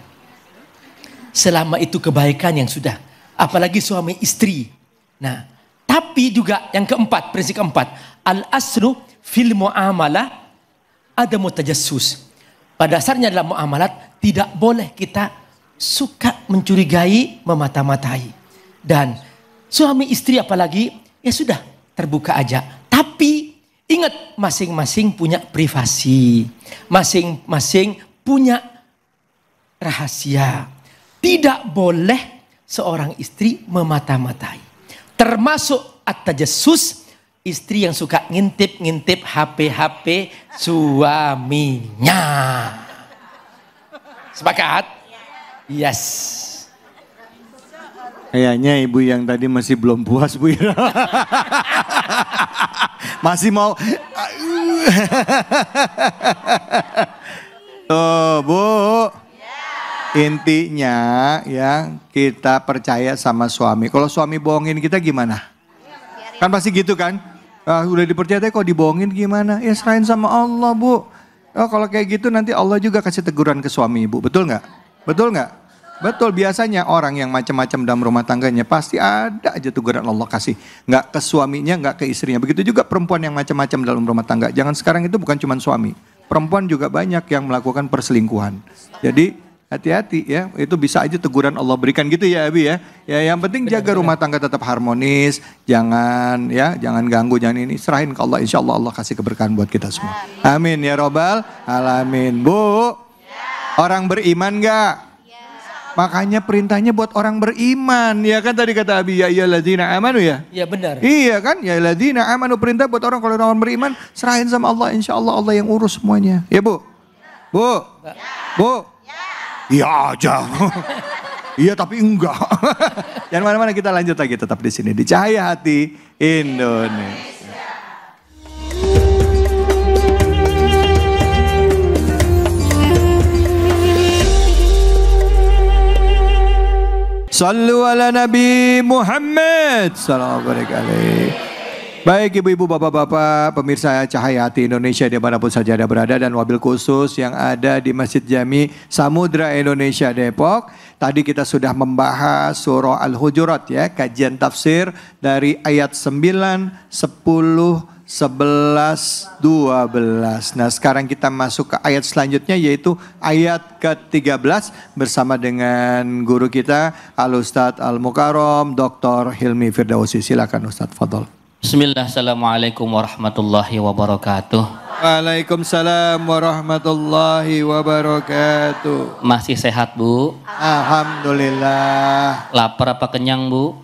Selama itu kebaikan yang sudah. Apalagi suami istri. Nah, tapi juga yang keempat, prinsip keempat. Al-aslu fil muamalah adamu tajassus. Pada dasarnya dalam muamalat tidak boleh kita suka mencurigai, memata-matai. Dan suami istri apalagi ya sudah terbuka aja. Tapi ingat masing-masing punya privasi. Masing-masing punya rahasia. Tidak boleh seorang istri memata-matai. Termasuk at-tajassus, istri yang suka ngintip-ngintip HP suaminya. Sepakat? Yes. Kayaknya ibu yang tadi masih belum puas Bu Ira. Masih mau. Tuh Bu. Intinya ya kita percaya sama suami. Kalau suami bohongin kita gimana? Kan pasti gitu kan? Udah dipercaya kok dibohongin gimana? Ya serahin sama Allah Bu. Oh, kalau kayak gitu nanti Allah juga kasih teguran ke suami ibu. Betul nggak? Betul nggak? Betul, biasanya orang yang macam-macam dalam rumah tangganya pasti ada aja teguran Allah kasih. Nggak ke suaminya, nggak ke istrinya. Begitu juga perempuan yang macam-macam dalam rumah tangga. Jangan sekarang itu bukan cuma suami. Perempuan juga banyak yang melakukan perselingkuhan. Jadi hati-hati ya, itu bisa aja teguran Allah berikan gitu ya Abi ya. Ya yang penting jaga rumah tangga tetap harmonis, jangan ganggu, jangan ini, serahin ke Allah, insya Allah Allah kasih keberkahan buat kita semua. Amin ya robbal alamin. Bu, orang beriman gak? Makanya perintahnya buat orang beriman, ya kan tadi kata Abi ya ayyuhalladzina amanu ya. Iya benar. Iya kan, ya ayyuhalladzina amanu, perintah buat orang kalau orang beriman, serahin sama Allah, insya Allah Allah yang urus semuanya. Ya Bu, Bu, Bu. Iya aja. Iya tapi enggak. Jangan mana-mana, kita lanjut lagi tetap di sini di Cahaya Hati Indonesia. Sallu ala Nabi Muhammad sallallahu alaihi. Baik ibu-ibu, bapak-bapak, pemirsa Cahaya Hati Indonesia dimanapun saja Anda berada, dan wabil khusus yang ada di Masjid Jami Samudra Indonesia Depok. Tadi kita sudah membahas surah Al-Hujurat ya, kajian tafsir dari ayat 9, 10, 11, 12. Nah sekarang kita masuk ke ayat selanjutnya, yaitu ayat ke-13 bersama dengan guru kita Al-Ustadz Al-Mukarram Dr. Hilmi Firdausi. Silakan Ustadz, fadhol. Bismillah, assalamualaikum warahmatullahi wabarakatuh. Waalaikumsalam warahmatullahi wabarakatuh. Masih sehat Bu? Alhamdulillah. Lapar apa kenyang Bu?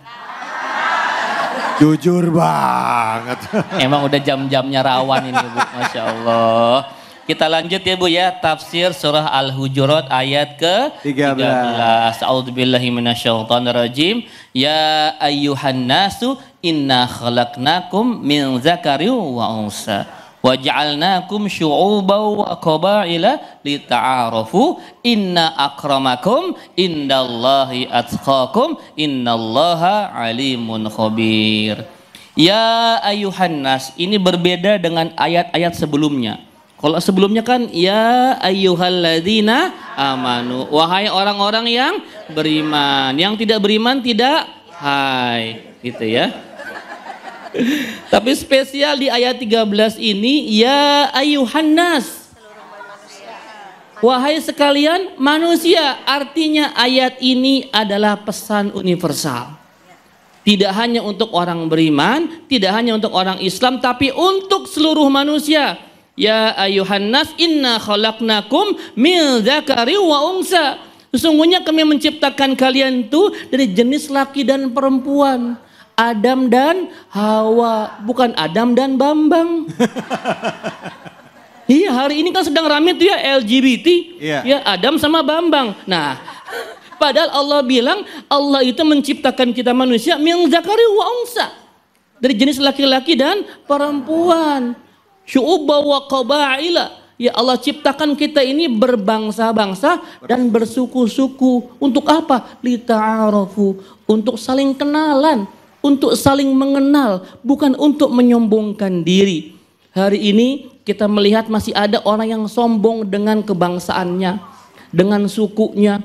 Jujur banget. Emang udah jam-jamnya rawan ini Bu, Masya Allah. Kita lanjut ya Bu ya, tafsir surah Al-Hujurat ayat ke-13. A'udzubillahi minasyaitonirrajim. Ya ayyuhan nasu inna khalaqnakum min dzakarin wa unsa wa ja'alnakum syu'uban wa qabaila lita'arafu inna akramakum indallahi atqakum innallaha alimun khabir. Ya ayyuhan nas, ini berbeda dengan ayat-ayat sebelumnya. Kalau sebelumnya kan ya ayyuhalladzina amanu, wahai orang-orang yang beriman. Yang tidak beriman tidak hai, gitu ya. Tapi spesial di ayat 13 ini ya ayyuhan nas, wahai sekalian manusia. Artinya ayat ini adalah pesan universal. Tidak hanya untuk orang beriman, tidak hanya untuk orang Islam, tapi untuk seluruh manusia. Ya ayuhan nas inna khalaqnakum min dzakari wa unsa. Sesungguhnya kami menciptakan kalian itu dari jenis laki dan perempuan. Adam dan Hawa, bukan Adam dan Bambang. Iya, hari ini kan sedang ramai tuh ya LGBT. Ya Adam sama Bambang. Nah, padahal Allah bilang Allah itu menciptakan kita manusia min dzakari wa unsa. Dari jenis laki-laki dan perempuan. Syu'uba wa qabaila, ya Allah ciptakan kita ini berbangsa-bangsa dan bersuku-suku. Untuk apa? Lita'arafu, untuk saling kenalan, untuk saling mengenal, bukan untuk menyombongkan diri. Hari ini kita melihat masih ada orang yang sombong dengan kebangsaannya, dengan sukunya,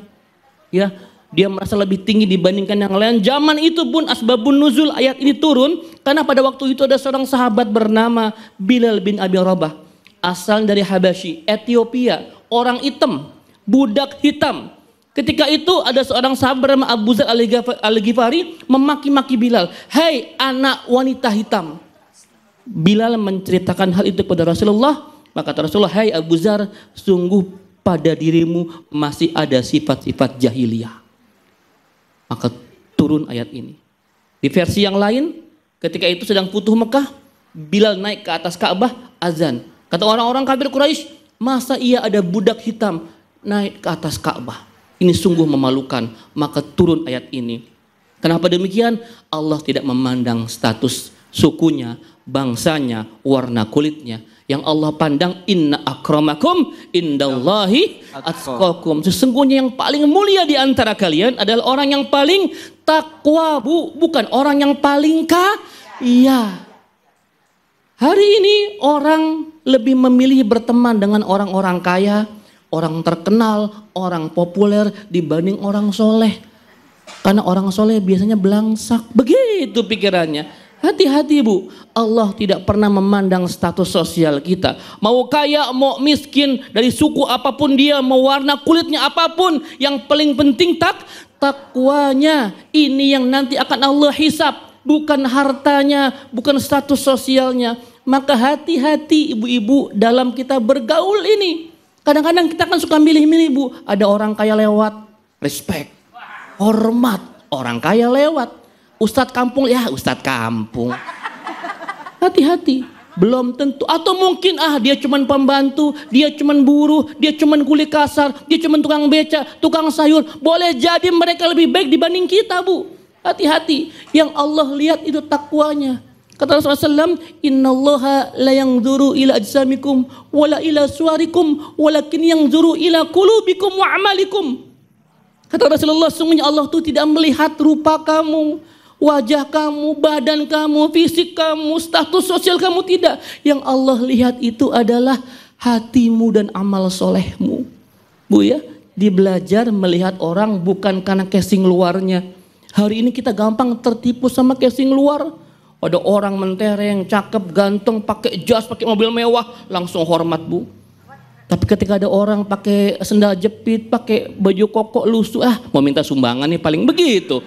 ya. Dia merasa lebih tinggi dibandingkan yang lain. Zaman itu pun asbabun nuzul ayat ini turun karena pada waktu itu ada seorang sahabat bernama Bilal bin Abi Rabah, asal dari Habasyi, Ethiopia, orang hitam, budak hitam. Ketika itu ada seorang sahabat bernama Abu Dzar Al-Ghifari memaki-maki Bilal, "Hai anak wanita hitam." Bilal menceritakan hal itu kepada Rasulullah, maka kata Rasulullah, "Hai Abu Dzar, sungguh pada dirimu masih ada sifat-sifat jahiliyah." Maka turun ayat ini. Di versi yang lain, ketika itu sedang futuh Mekah, Bilal naik ke atas Ka'bah, azan. Kata orang-orang kafir Quraisy, masa iya ada budak hitam naik ke atas Ka'bah? Ini sungguh memalukan. Maka turun ayat ini. Kenapa demikian? Allah tidak memandang status sukunya, bangsanya, warna kulitnya. Yang Allah pandang inna akramakum indallahi atqakum. Sesungguhnya yang paling mulia di antara kalian adalah orang yang paling takwa, bukan orang yang paling kaya. Hari ini orang lebih memilih berteman dengan orang-orang kaya, orang terkenal, orang populer dibanding orang soleh. Karena orang soleh biasanya belangsak, begitu pikirannya. Hati-hati Bu, Allah tidak pernah memandang status sosial kita. Mau kaya, mau miskin, dari suku apapun dia, mau warna kulitnya apapun. Yang paling penting takwanya. Ini yang nanti akan Allah hisab. Bukan hartanya, bukan status sosialnya. Maka hati-hati ibu-ibu dalam kita bergaul ini. Kadang-kadang kita kan suka milih-milih Bu. Ada orang kaya lewat, respect, hormat. Orang kaya lewat. Ustadz kampung, ya ustadz kampung. Hati-hati, belum tentu. Atau mungkin dia cuman pembantu, dia cuman buruh, dia cuman kuli kasar, dia cuman tukang beca, tukang sayur. Boleh jadi mereka lebih baik dibanding kita Bu. Hati-hati, yang Allah lihat itu takwanya. Kata Rasulullah SAW, innallaha la yanzuru ila ajsamikum wala ila suwarikum walakin yanzuru ila qulubikum wa amalikum. Kata Rasulullah, sungguhnya Allah itu tidak melihat rupa kamu, Wajah kamu, badan kamu, fisik kamu, status sosial kamu tidak. Yang Allah lihat itu adalah hatimu dan amal solehmu. Bu ya, dibelajar melihat orang bukan karena casing luarnya. Hari ini kita gampang tertipu sama casing luar. Ada orang mentereng, cakep, ganteng, pakai jas, pakai mobil mewah, langsung hormat bu. Tapi ketika ada orang pakai sendal jepit, pakai baju koko lusuh, mau minta sumbangan nih paling begitu.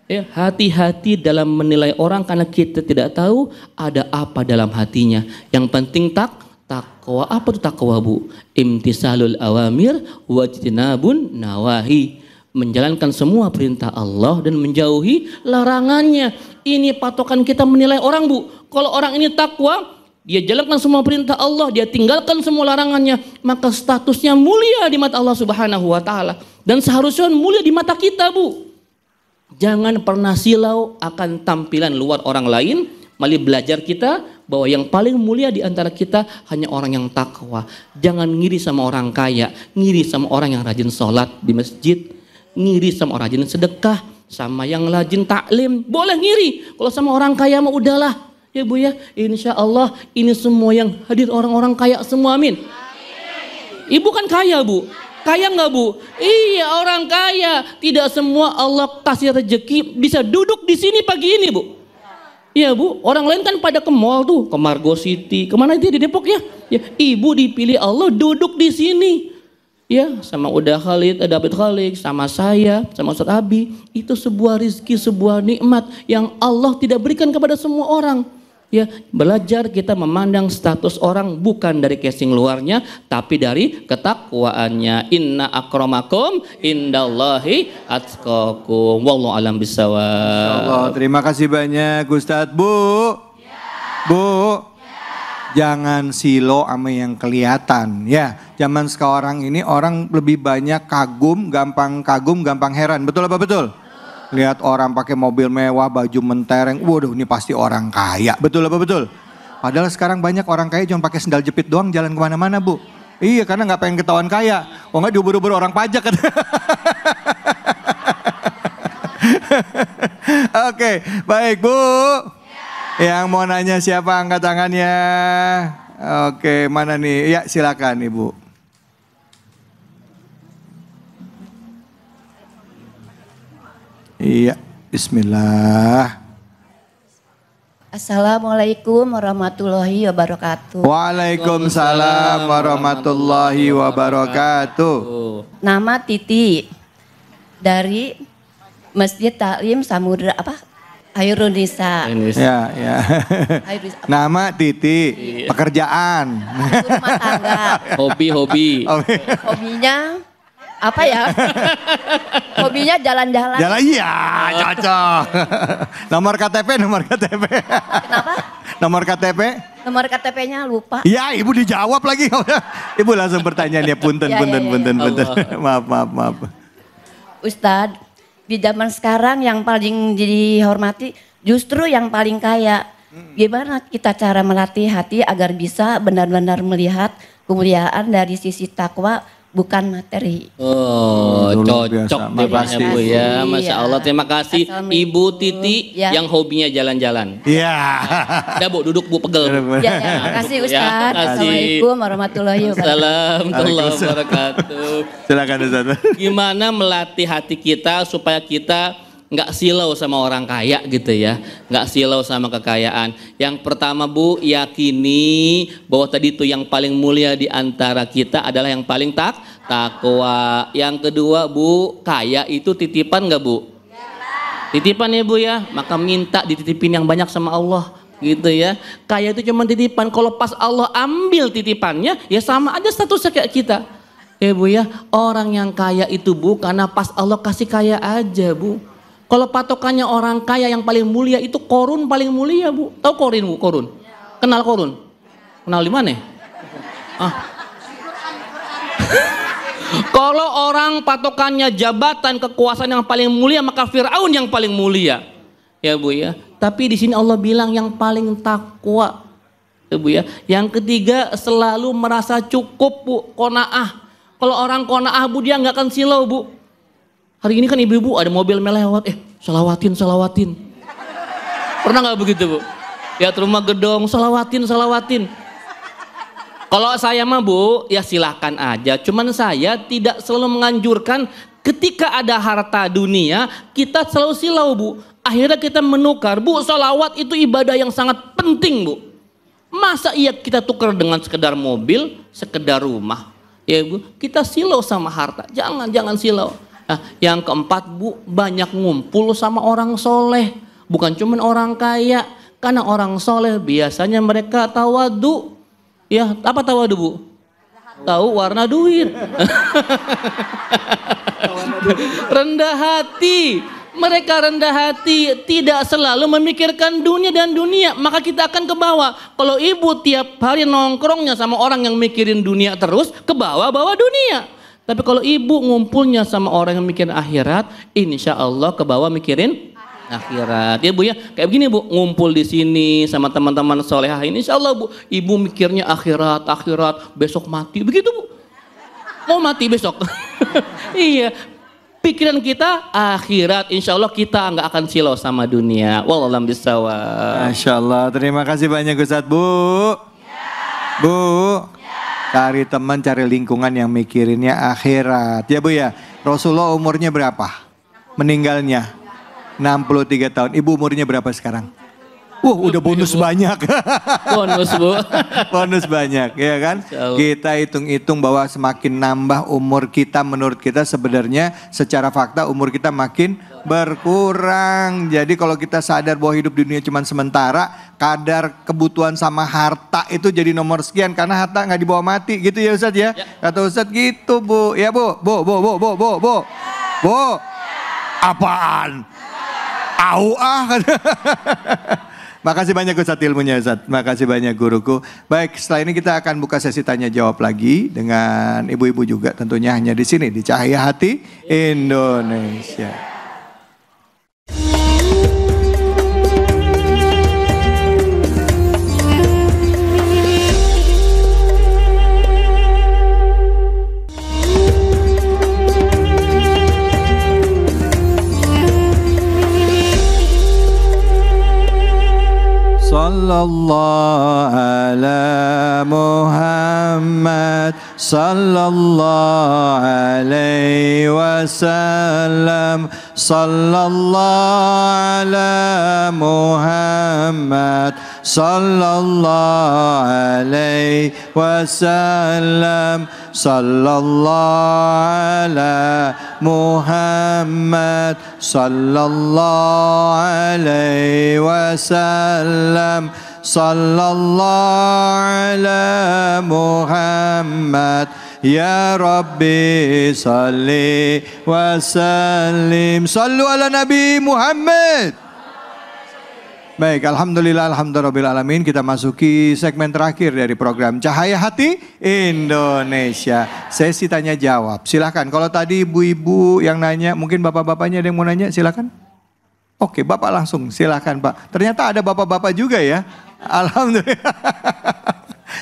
Ya, hati-hati dalam menilai orang karena kita tidak tahu ada apa dalam hatinya. Yang penting takwa. Apa itu takwa bu? Imtisalul awamir wajtinabun nawahi. Menjalankan semua perintah Allah dan menjauhi larangannya. Ini patokan kita menilai orang bu. Kalau orang ini takwa, dia jalankan semua perintah Allah, dia tinggalkan semua larangannya, maka statusnya mulia di mata Allah Subhanahu wa taala dan seharusnya mulia di mata kita bu. Jangan pernah silau akan tampilan luar orang lain, malah belajar kita bahwa yang paling mulia di antara kita hanya orang yang takwa. Jangan ngiri sama orang kaya, ngiri sama orang yang rajin sholat di masjid, ngiri sama orang rajin sedekah, sama yang rajin taklim. Boleh ngiri, kalau sama orang kaya mah udahlah. Ya bu ya, insya Allah ini semua yang hadir orang-orang kaya semua, amin. Ibu kan kaya bu. Kaya nggak bu? Iya orang kaya. Tidak semua Allah kasih rezeki bisa duduk di sini pagi ini bu. Iya bu. Orang lain kan pada ke mall tuh, ke Margo City, kemana dia di Depok ya? Ya ibu dipilih Allah duduk di sini. Ya sama Uda Khalid, David Khalid, sama saya, sama Ustadz Abi. Itu sebuah rizki, sebuah nikmat yang Allah tidak berikan kepada semua orang. Ya, belajar kita memandang status orang bukan dari casing luarnya, tapi dari ketakwaannya. Inna akramakum indallahi atqakum. Wallahu alam bisawab. Terima kasih banyak Ustadz. Bu, Bu, jangan silo sama yang kelihatan. Ya, zaman sekarang ini orang lebih banyak kagum, gampang heran. Betul apa betul? Lihat orang pakai mobil mewah, baju mentereng, waduh ini pasti orang kaya. Betul apa betul? Padahal sekarang banyak orang kaya cuma pakai sendal jepit doang jalan kemana-mana bu. Iya karena nggak pengen ketahuan kaya. Oh nggak diubur-ubur orang pajak kan. Oke, baik bu. Yang mau nanya siapa angkat tangannya? Oke, mana nih? Ya silakan ibu. Iya, bismillah. Assalamualaikum warahmatullahi wabarakatuh. Waalaikumsalam warahmatullahi wabarakatuh. Nama Titi dari Masjid Taklim Samudra Hairunisa. Ya. Nama Titi, pekerjaan. Rumah tangga. Hobi. Hobinya apa ya? Hobinya jalan-jalan. Iya, cocok. Nomor KTP. Kenapa? Nomor KTP? Nomor KTP-nya lupa. Iya, ibu dijawab lagi. Ibu langsung pertanyaannya, punten. Maaf. Ustadz, di zaman sekarang yang paling dihormati justru yang paling kaya. Gimana kita cara melatih hati agar bisa benar-benar melihat kemuliaan dari sisi takwa bukan materi. Oh, cocok terima kasih bu ya, masya Allah. Terima kasih Ibu Titi yang hobinya jalan-jalan. Iya. Udah bu, duduk bu, pegel. Ya, terima kasih Ustadz. Assalamualaikum warahmatullahi wabarakatuh. Silakan Ustaz. Gimana melatih hati kita supaya kita nggak silau sama orang kaya gitu ya, nggak silau sama kekayaan. Yang pertama bu, yakini bahwa tadi itu yang paling mulia di antara kita adalah yang paling takwa. Yang kedua bu, kaya itu titipan nggak bu? Titipan ya bu ya, maka minta dititipin yang banyak sama Allah gitu ya. Kaya itu cuma titipan, kalau pas Allah ambil titipannya ya sama aja statusnya kayak kita. Ya bu ya, orang yang kaya itu bu karena pas Allah kasih kaya aja bu. Kalau patokannya orang kaya yang paling mulia itu Korun paling mulia bu. Tahu Korun bu? Korun? Kenal Korun? Kenal di mana? Kalau orang patokannya jabatan kekuasaan yang paling mulia maka Fir'aun yang paling mulia. Ya bu ya. Tapi di sini Allah bilang yang paling takwa. Ya bu ya. Yang ketiga selalu merasa cukup bu. Qanaah. Kalau orang qanaah bu dia nggak akan silau bu. Hari ini kan ibu-ibu ada mobil melewat, salawatin. Pernah nggak begitu Bu? Lihat rumah gedong, salawatin. Kalau saya mah Bu, ya silakan aja. Cuman saya tidak selalu menganjurkan ketika ada harta dunia, kita selalu silau Bu. Akhirnya kita menukar, Bu, salawat itu ibadah yang sangat penting Bu. Masa iya kita tukar dengan sekedar mobil, sekedar rumah. Ya Bu, kita silau sama harta, jangan silau. Nah, yang keempat Bu, banyak ngumpul sama orang soleh. Bukan cuma orang kaya, karena orang soleh biasanya mereka tawadu. Ya, apa tawadu Bu? Tahu warna duit. Rendah hati. Mereka rendah hati, tidak selalu memikirkan dunia dan dunia. Maka kita akan ke bawah. Kalau ibu tiap hari nongkrongnya sama orang yang mikirin dunia terus, ke bawah-bawah dunia. Tapi kalau ibu ngumpulnya sama orang yang mikirin akhirat, insya Allah ke bawah mikirin akhirat. Ya Bu ya, kayak begini Bu, ngumpul di sini sama teman-teman solehah ini, insya Allah Bu, ibu mikirnya akhirat, besok mati, begitu Bu. Mau mati besok. Iya, pikiran kita akhirat, insya Allah kita nggak akan silau sama dunia. Wallahualam bisawab. Masya Allah, terima kasih banyak Ustadz. Bu, cari teman, cari lingkungan yang mikirinnya akhirat. Ya Bu ya, Rasulullah umurnya berapa? Meninggalnya 63 tahun. Ibu umurnya berapa sekarang? Udah bonus banyak. Bonus Bu. Bonus banyak, ya kan? Kita hitung-hitung bahwa semakin nambah umur kita, menurut kita sebenarnya secara fakta umur kita makin berkurang. Jadi kalau kita sadar bahwa hidup dunia cuma sementara, kadar kebutuhan sama harta itu jadi nomor sekian, karena harta nggak dibawa mati, gitu ya Ustadz ya? Kata Ustadz gitu Bu. Ya Bu. Apaan? Makasih banyak Ustadz ilmunya Ustadz. Makasih banyak guruku. Baik, setelah ini kita akan buka sesi tanya jawab lagi dengan ibu-ibu juga tentunya, hanya di sini di Cahaya Hati Indonesia. Sallallahu ala Muhammad sallallahu alaihi wasallam. Sallallahu ala Muhammad sallallahu alaihi wasallam. Sallallahu ala Muhammad sallallahu alaihi wasallam. Sallallahu ala Muhammad. Ya Rabbi salli wa sallim. Sallu ala Nabi Muhammad. Baik, alhamdulillahirrahmanirrahim. Kita masuki segmen terakhir dari program Cahaya Hati Indonesia. Sesi tanya jawab. Silakan. Kalau tadi ibu-ibu yang nanya, mungkin bapak-bapaknya ada yang mau nanya, silakan. Oke, bapak langsung. Silakan Pak. Ternyata ada bapak-bapak juga ya. Alhamdulillah.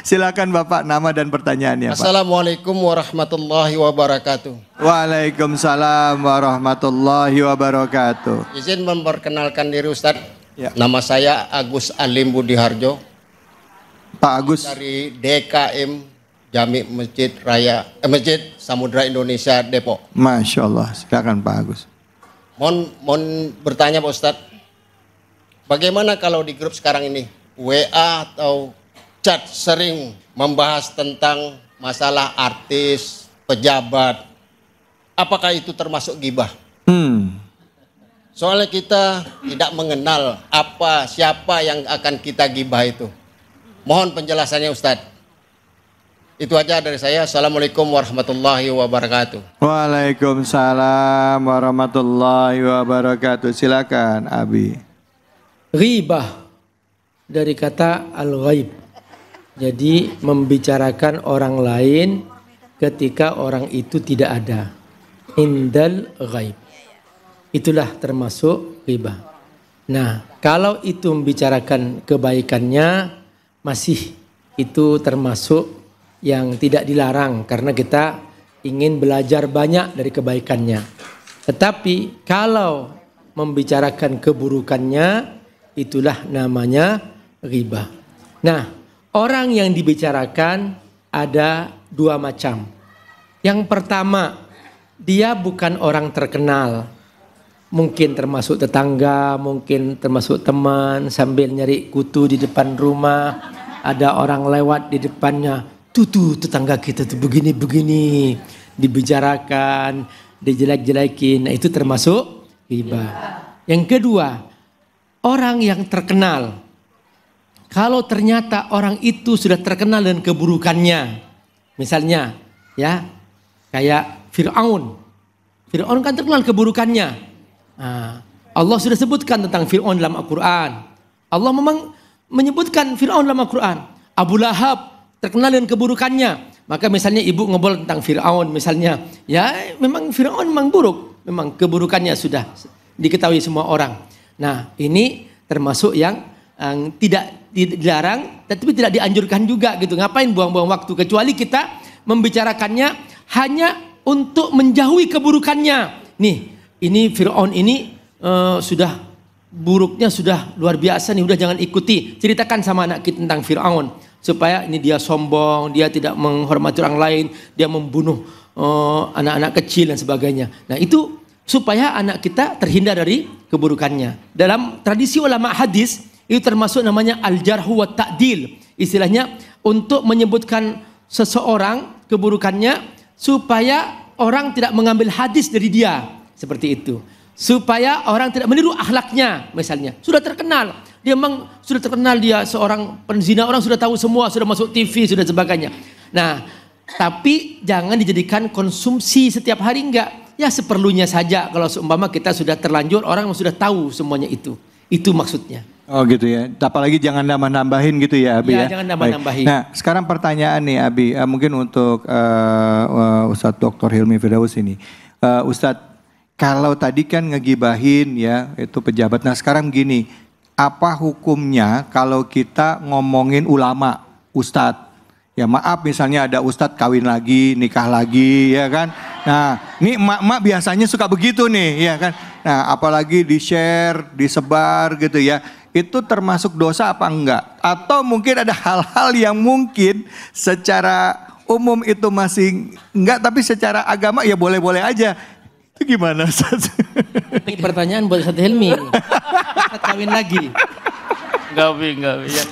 Silakan Bapak, nama dan pertanyaannya Pak. Assalamualaikum warahmatullahi wabarakatuh. Waalaikumsalam warahmatullahi wabarakatuh. Izin memperkenalkan diri Ustadz. Ya. Nama saya Agus Alim Budiharjo. Pak Agus. Dari DKM Jami Masjid Samudra Indonesia Depok. Masya Allah, silakan Pak Agus. Mohon bertanya Pak Ustadz. Bagaimana kalau di grup sekarang ini WA atau chat sering membahas tentang masalah artis, pejabat. Apakah itu termasuk ghibah? Soalnya kita tidak mengenal siapa yang akan kita ghibah itu. Mohon penjelasannya Ustadz. Itu aja dari saya. Assalamualaikum warahmatullahi wabarakatuh. Waalaikumsalam warahmatullahi wabarakatuh. Silakan Abi. Ghibah dari kata al-ghaib. Jadi membicarakan orang lain ketika orang itu tidak ada. Indal ghaib. Itulah termasuk ghibah. Nah, kalau itu membicarakan kebaikannya, masih itu termasuk yang tidak dilarang karena kita ingin belajar banyak dari kebaikannya. Tetapi kalau membicarakan keburukannya, itulah namanya ghibah. Nah, orang yang dibicarakan ada dua macam. Yang pertama, dia bukan orang terkenal. Mungkin termasuk tetangga, mungkin termasuk teman, sambil nyari kutu di depan rumah. Ada orang lewat di depannya, tuh tetangga kita tuh begini-begini. Dibicarakan, dijelek-jelekin. Nah, itu termasuk ghibah. Yang kedua, orang yang terkenal. Kalau ternyata orang itu sudah terkenal dengan keburukannya. Misalnya, ya, kayak Fir'aun. Fir'aun kan terkenal keburukannya. Nah, Allah sudah sebutkan tentang Fir'aun dalam Al-Quran. Allah memang menyebutkan Fir'aun dalam Al-Quran. Abu Lahab terkenal dengan keburukannya. Maka misalnya ibu ngobrol tentang Fir'aun misalnya. Ya memang Fir'aun memang buruk. Memang keburukannya sudah diketahui semua orang. Nah, ini termasuk yang tidak dilarang, tapi tidak dianjurkan juga gitu. Ngapain buang-buang waktu? Kecuali kita membicarakannya hanya untuk menjauhi keburukannya. Nih, ini Fir'aun ini sudah buruknya sudah luar biasa nih. Udah jangan ikuti. Ceritakan sama anak kita tentang Fir'aun. Supaya ini dia sombong, dia tidak menghormati orang lain, dia membunuh anak-anak kecil dan sebagainya. Nah, itu supaya anak kita terhindar dari keburukannya. Dalam tradisi ulama hadis, itu termasuk namanya al-jarhu wa ta'dil. Istilahnya untuk menyebutkan seseorang keburukannya supaya orang tidak mengambil hadis dari dia. Seperti itu. Supaya orang tidak meniru akhlaknya misalnya. Sudah terkenal. Dia memang sudah terkenal dia seorang penzina. Orang sudah tahu semua. Sudah masuk TV, sudah sebagainya. Nah, tapi jangan dijadikan konsumsi setiap hari enggak. Ya seperlunya saja. Kalau seumpama kita sudah terlanjur, orang sudah tahu semuanya itu. Itu maksudnya. Oh gitu ya. Apalagi jangan nambah-nambahin gitu ya Abi ya. Jangan nambah-nambahin. Nah sekarang pertanyaan nih Abi. Mungkin untuk Ustadz Dr. Hilmi Firdaus ini. Ustadz, kalau tadi kan ngegibahin ya itu pejabat. Nah sekarang gini. Apa hukumnya kalau kita ngomongin ulama, Ustadz? Ya maaf misalnya ada Ustadz kawin lagi, nikah lagi ya kan. Nah ini emak-emak biasanya suka begitu nih ya kan. Nah apalagi di-share, disebar gitu ya. Itu termasuk dosa apa enggak? Atau mungkin ada hal-hal yang mungkin secara umum itu masih enggak. Tapi secara agama ya boleh-boleh aja. Itu gimana Ustaz? Ini pertanyaan buat Ustadz Hilmi. Ustadz kawin lagi. Enggak. Ya.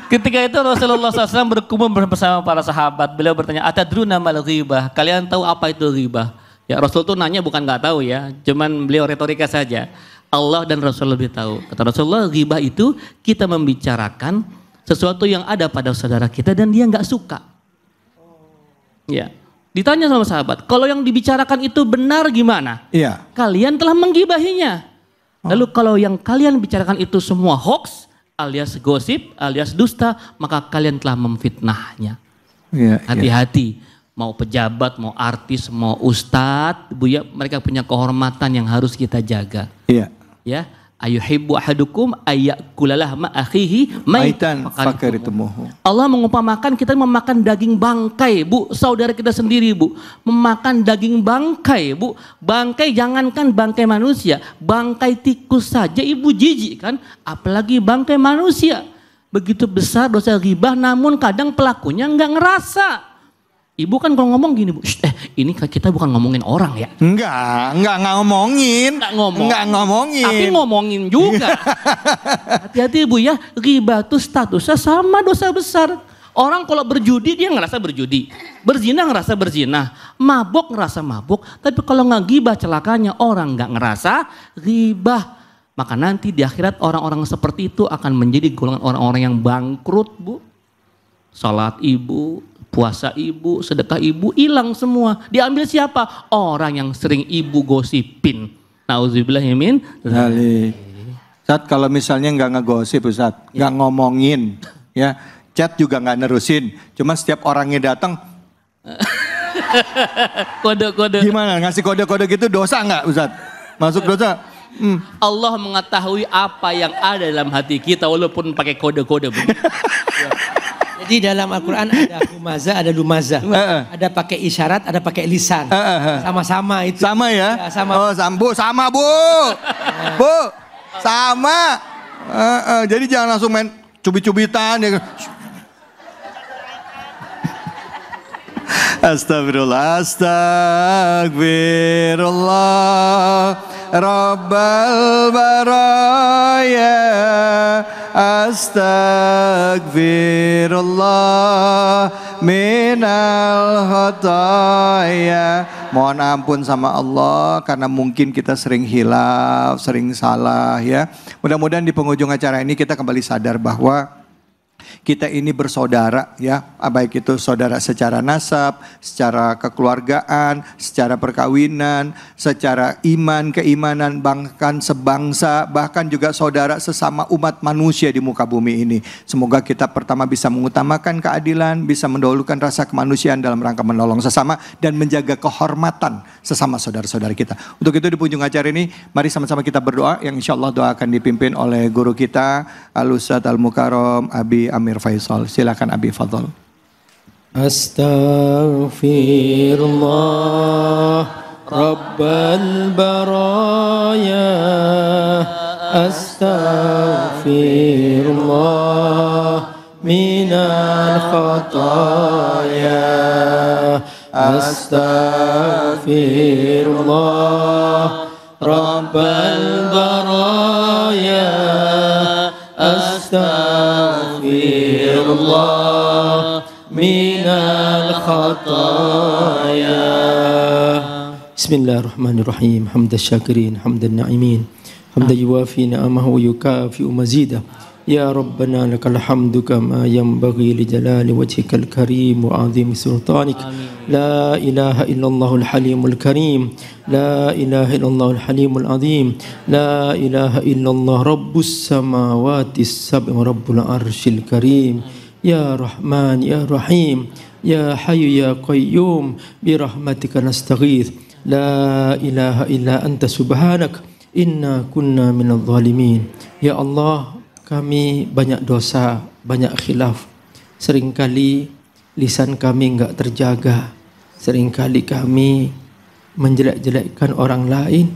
Ketika itu Rasulullah SAW berkumpul bersama para sahabat. Beliau bertanya, atadruna mal ghibah? Kalian tahu apa itu ghibah? Ya Rasul tuh nanya bukan nggak tahu ya. Cuman beliau retorika saja. Allah dan Rasul lebih tahu. Kata Rasulullah, ghibah itu kita membicarakan sesuatu yang ada pada saudara kita dan dia nggak suka. Ya. Ditanya sama sahabat, kalau yang dibicarakan itu benar gimana? Iya. Kalian telah menggibahinya. Lalu kalau yang kalian bicarakan itu semua hoax, alias gosip, alias dusta, maka kalian telah memfitnahnya. Iya, hati-hati, mau pejabat, mau artis, mau ustadz, Bu ya, mereka punya kehormatan yang harus kita jaga. Iya. Ya, ayuhibbu ahadukum ayyakula lahma akhihi maitan fakaritumuhu. Allah mengumpamakan kita memakan daging bangkai, Bu, saudara kita sendiri, Bu. Memakan daging bangkai, Bu. Bangkai jangankan bangkai manusia, bangkai tikus saja Ibu jijik kan, apalagi bangkai manusia. Begitu besar dosa ghibah namun kadang pelakunya enggak ngerasa. Ibu kan kalau ngomong gini, Bu, ini kita bukan ngomongin orang ya. Enggak ngomongin. Enggak ngomongin. Tapi ngomongin juga. Hati-hati Bu ya, ghibah itu statusnya sama dosa besar. Orang kalau berjudi dia ngerasa berjudi. Berzina ngerasa berzina. Mabuk ngerasa mabuk. Tapi kalau nggak ghibah celakanya orang nggak ngerasa ghibah. Maka nanti di akhirat orang-orang seperti itu akan menjadi golongan orang-orang yang bangkrut Bu. Salat ibu, puasa ibu, sedekah ibu hilang semua. Diambil siapa? Orang yang sering ibu gosipin. Nauzubillah min dzalik. Ustaz kalau misalnya nggak ngegosip Ustaz, nggak ngomongin, ya chat juga nggak nerusin. Cuma setiap orangnya datang, kode-kode. Gimana ngasih kode-kode gitu dosa nggak Ustaz? Masuk dosa? Allah mengetahui apa yang ada dalam hati kita walaupun pakai kode-kode. Ya. Jadi dalam Al-Quran ada humaza, ada lumaza. Ada pakai isyarat, ada pakai lisan. Sama-sama itu. Sama ya? Ya, sama. Oh, sama Bu. Bu, sama. Jadi jangan langsung main cubit-cubitan. Ya. Astagfirullah, astagfirullah, Rabbal baraya, astagfirullah, minal khataya. Mohon ampun sama Allah karena mungkin kita sering hilaf, sering salah ya. Mudah-mudahan di penghujung acara ini kita kembali sadar bahwa kita ini bersaudara ya, baik itu saudara secara nasab, secara kekeluargaan, secara perkawinan, secara iman, keimanan, bahkan sebangsa, bahkan juga saudara sesama umat manusia di muka bumi ini. Semoga kita pertama bisa mengutamakan keadilan, bisa mendahulukan rasa kemanusiaan dalam rangka menolong sesama dan menjaga kehormatan sesama saudara-saudara kita. Untuk itu di penghujung acara ini, mari sama-sama kita berdoa yang insya Allah doa akan dipimpin oleh guru kita Al-Ustadz Al-Mukarram Abi Amir Faisal. Silakan Abi Fadl. Astaghfirullah Rabbal baraya, astaghfirullah minal khataya, astaghfirullah Rabbal baraya, astaghfirullah minal khataya. Bismillahirrahmanirrahim. Hamdan syakirin, hamdan na'imin, hamdan yuwafi ni'amahu wa yukafi'u mazidah. Ya Rabbana lakal hamdu kama yanbaghi li jalali wajhikal karim wa 'azimi sultanik. La ilaha illallahul halimul karim, la ilaha illallahul halimul azim, la ilaha illallah rabbus samawati sab'i wa rabbul arsyil karim. Ya Rahman ya Rahim, ya Hayyu ya Qayyum, bi rahmatika nastaghith. La ilaha illa anta subhanak inna kunna minadh dhalimin. Ya Allah, kami banyak dosa, banyak khilaf. Seringkali lisan kami enggak terjaga. Seringkali kami menjelek-jelekkan orang lain.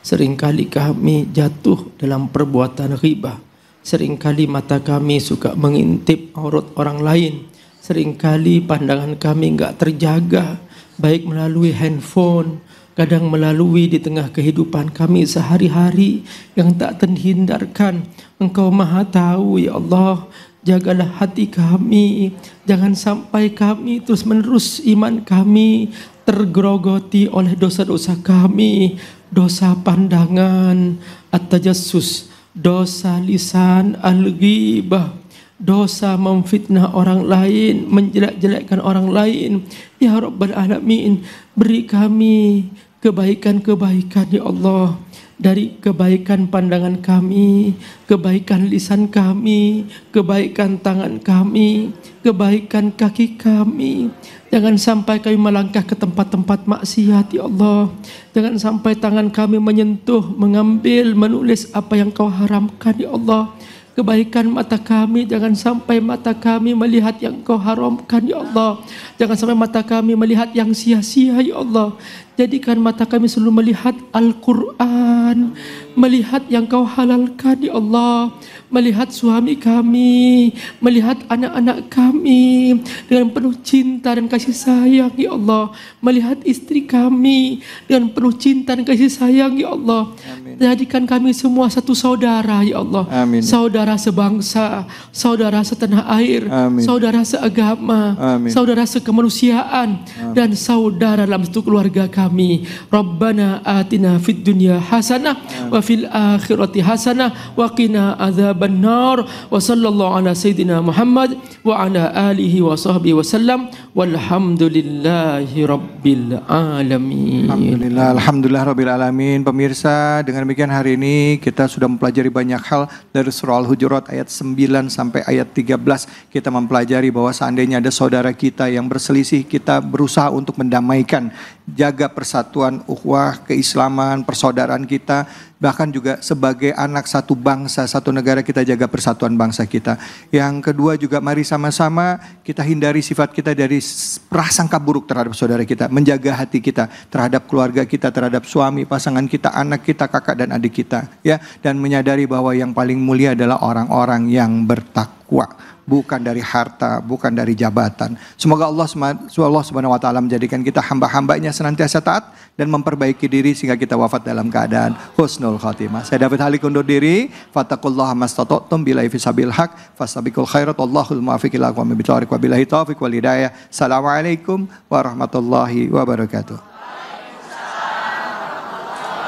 Seringkali kami jatuh dalam perbuatan ghibah. Seringkali mata kami suka mengintip aurat orang lain. Seringkali pandangan kami enggak terjaga, baik melalui handphone, kadang melalui di tengah kehidupan kami sehari-hari yang tak terhindarkan. Engkau Maha Tahu ya Allah. Jagalah hati kami, jangan sampai kami terus menerus iman kami tergerogoti oleh dosa-dosa kami, dosa pandangan, at-tajassus, dosa lisan, al-ghibah, dosa memfitnah orang lain, menjelek-jelekkan orang lain. Ya Rabbal Alamin, beri kami kebaikan-kebaikan ya Allah. Dari kebaikan pandangan kami, kebaikan lisan kami, kebaikan tangan kami, kebaikan kaki kami. Jangan sampai kami melangkah ke tempat-tempat maksiat ya Allah. Jangan sampai tangan kami menyentuh, mengambil, menulis apa yang Kau haramkan ya Allah. Kebaikan mata kami, jangan sampai mata kami melihat yang Kau haramkan ya Allah. Jangan sampai mata kami melihat yang sia-sia ya Allah. Jadikan mata kami selalu melihat Al-Quran, melihat yang Kau halalkan ya Allah. Melihat suami kami, melihat anak-anak kami dengan penuh cinta dan kasih sayang ya Allah. Melihat istri kami dengan penuh cinta dan kasih sayang ya Allah. Amin. Jadikan kami semua satu saudara ya Allah. Amin. Saudara sebangsa, saudara setanah air, amin, saudara seagama, amin, saudara sekemanusiaan, amin, dan saudara dalam satu keluarga kami. Rabbana atina fid dunya hasanah, amin, wa fil akhirati hasanah wa qina adzabannar. Wa sallallahu ala sayyidina Muhammad wa ala alihi wa sahbihi wasallam walhamdulillahi rabbil alamin. Alhamdulillah rabbil alamin. Pemirsa, dengan demikian hari ini kita sudah mempelajari banyak hal dari surah Al-Hujurat ayat 9 sampai ayat 13. Kita mempelajari bahwa seandainya ada saudara kita yang berselisih, kita berusaha untuk mendamaikan, jaga persatuan ukhuwah, keislaman, persaudaraan kita. Bahkan juga sebagai anak satu bangsa, satu negara, kita jaga persatuan bangsa kita. Yang kedua juga mari sama-sama kita hindari sifat kita dari prasangka buruk terhadap saudara kita. Menjaga hati kita terhadap keluarga kita, terhadap suami, pasangan kita, anak kita, kakak dan adik kita. Ya, dan menyadari bahwa yang paling mulia adalah orang-orang yang bertakwa. Bukan dari harta, bukan dari jabatan. Semoga Allah Subhanahu wa taala menjadikan kita hamba-hambanya senantiasa taat dan memperbaiki diri sehingga kita wafat dalam keadaan husnul khatimah. Saya David Halik undur diri. Fattaqullaha mastata'tum billahi fisabil haq fastabiqul khairat wallahul muwaffiq ila aqwamit thoriq wa billahi taufiq wal hidayah. Assalamualaikum warahmatullahi wabarakatuh.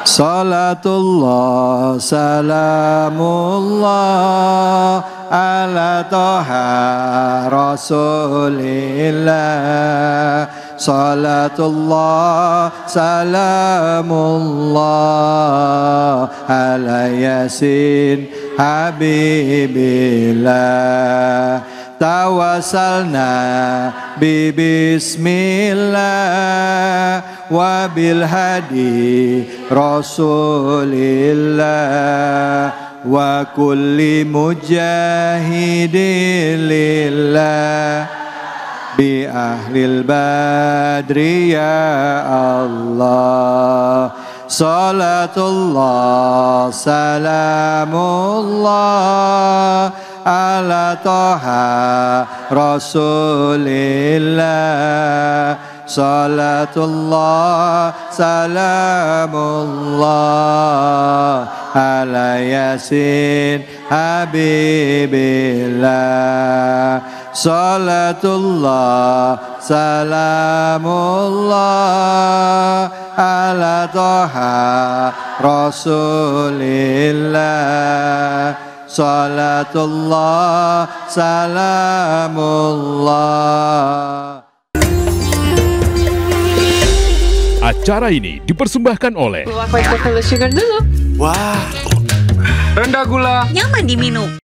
Salatullah salamullah ala toha rasulillah. Salatullah salamullah ala yasin habibillah. Tawassalna bi bismillah wa bil hadi rasulillah wa kulli mujahidin lillah bi ahlil badri ya Allah. Salatullah salamullah ala toha rasulillah. Salatullah salamullah ala yasin habibillah. Salatullah salamullah ala toha rasulillah. Salatullah salamullah. Acara ini dipersembahkan oleh Wah, rendah gula, nyaman diminum.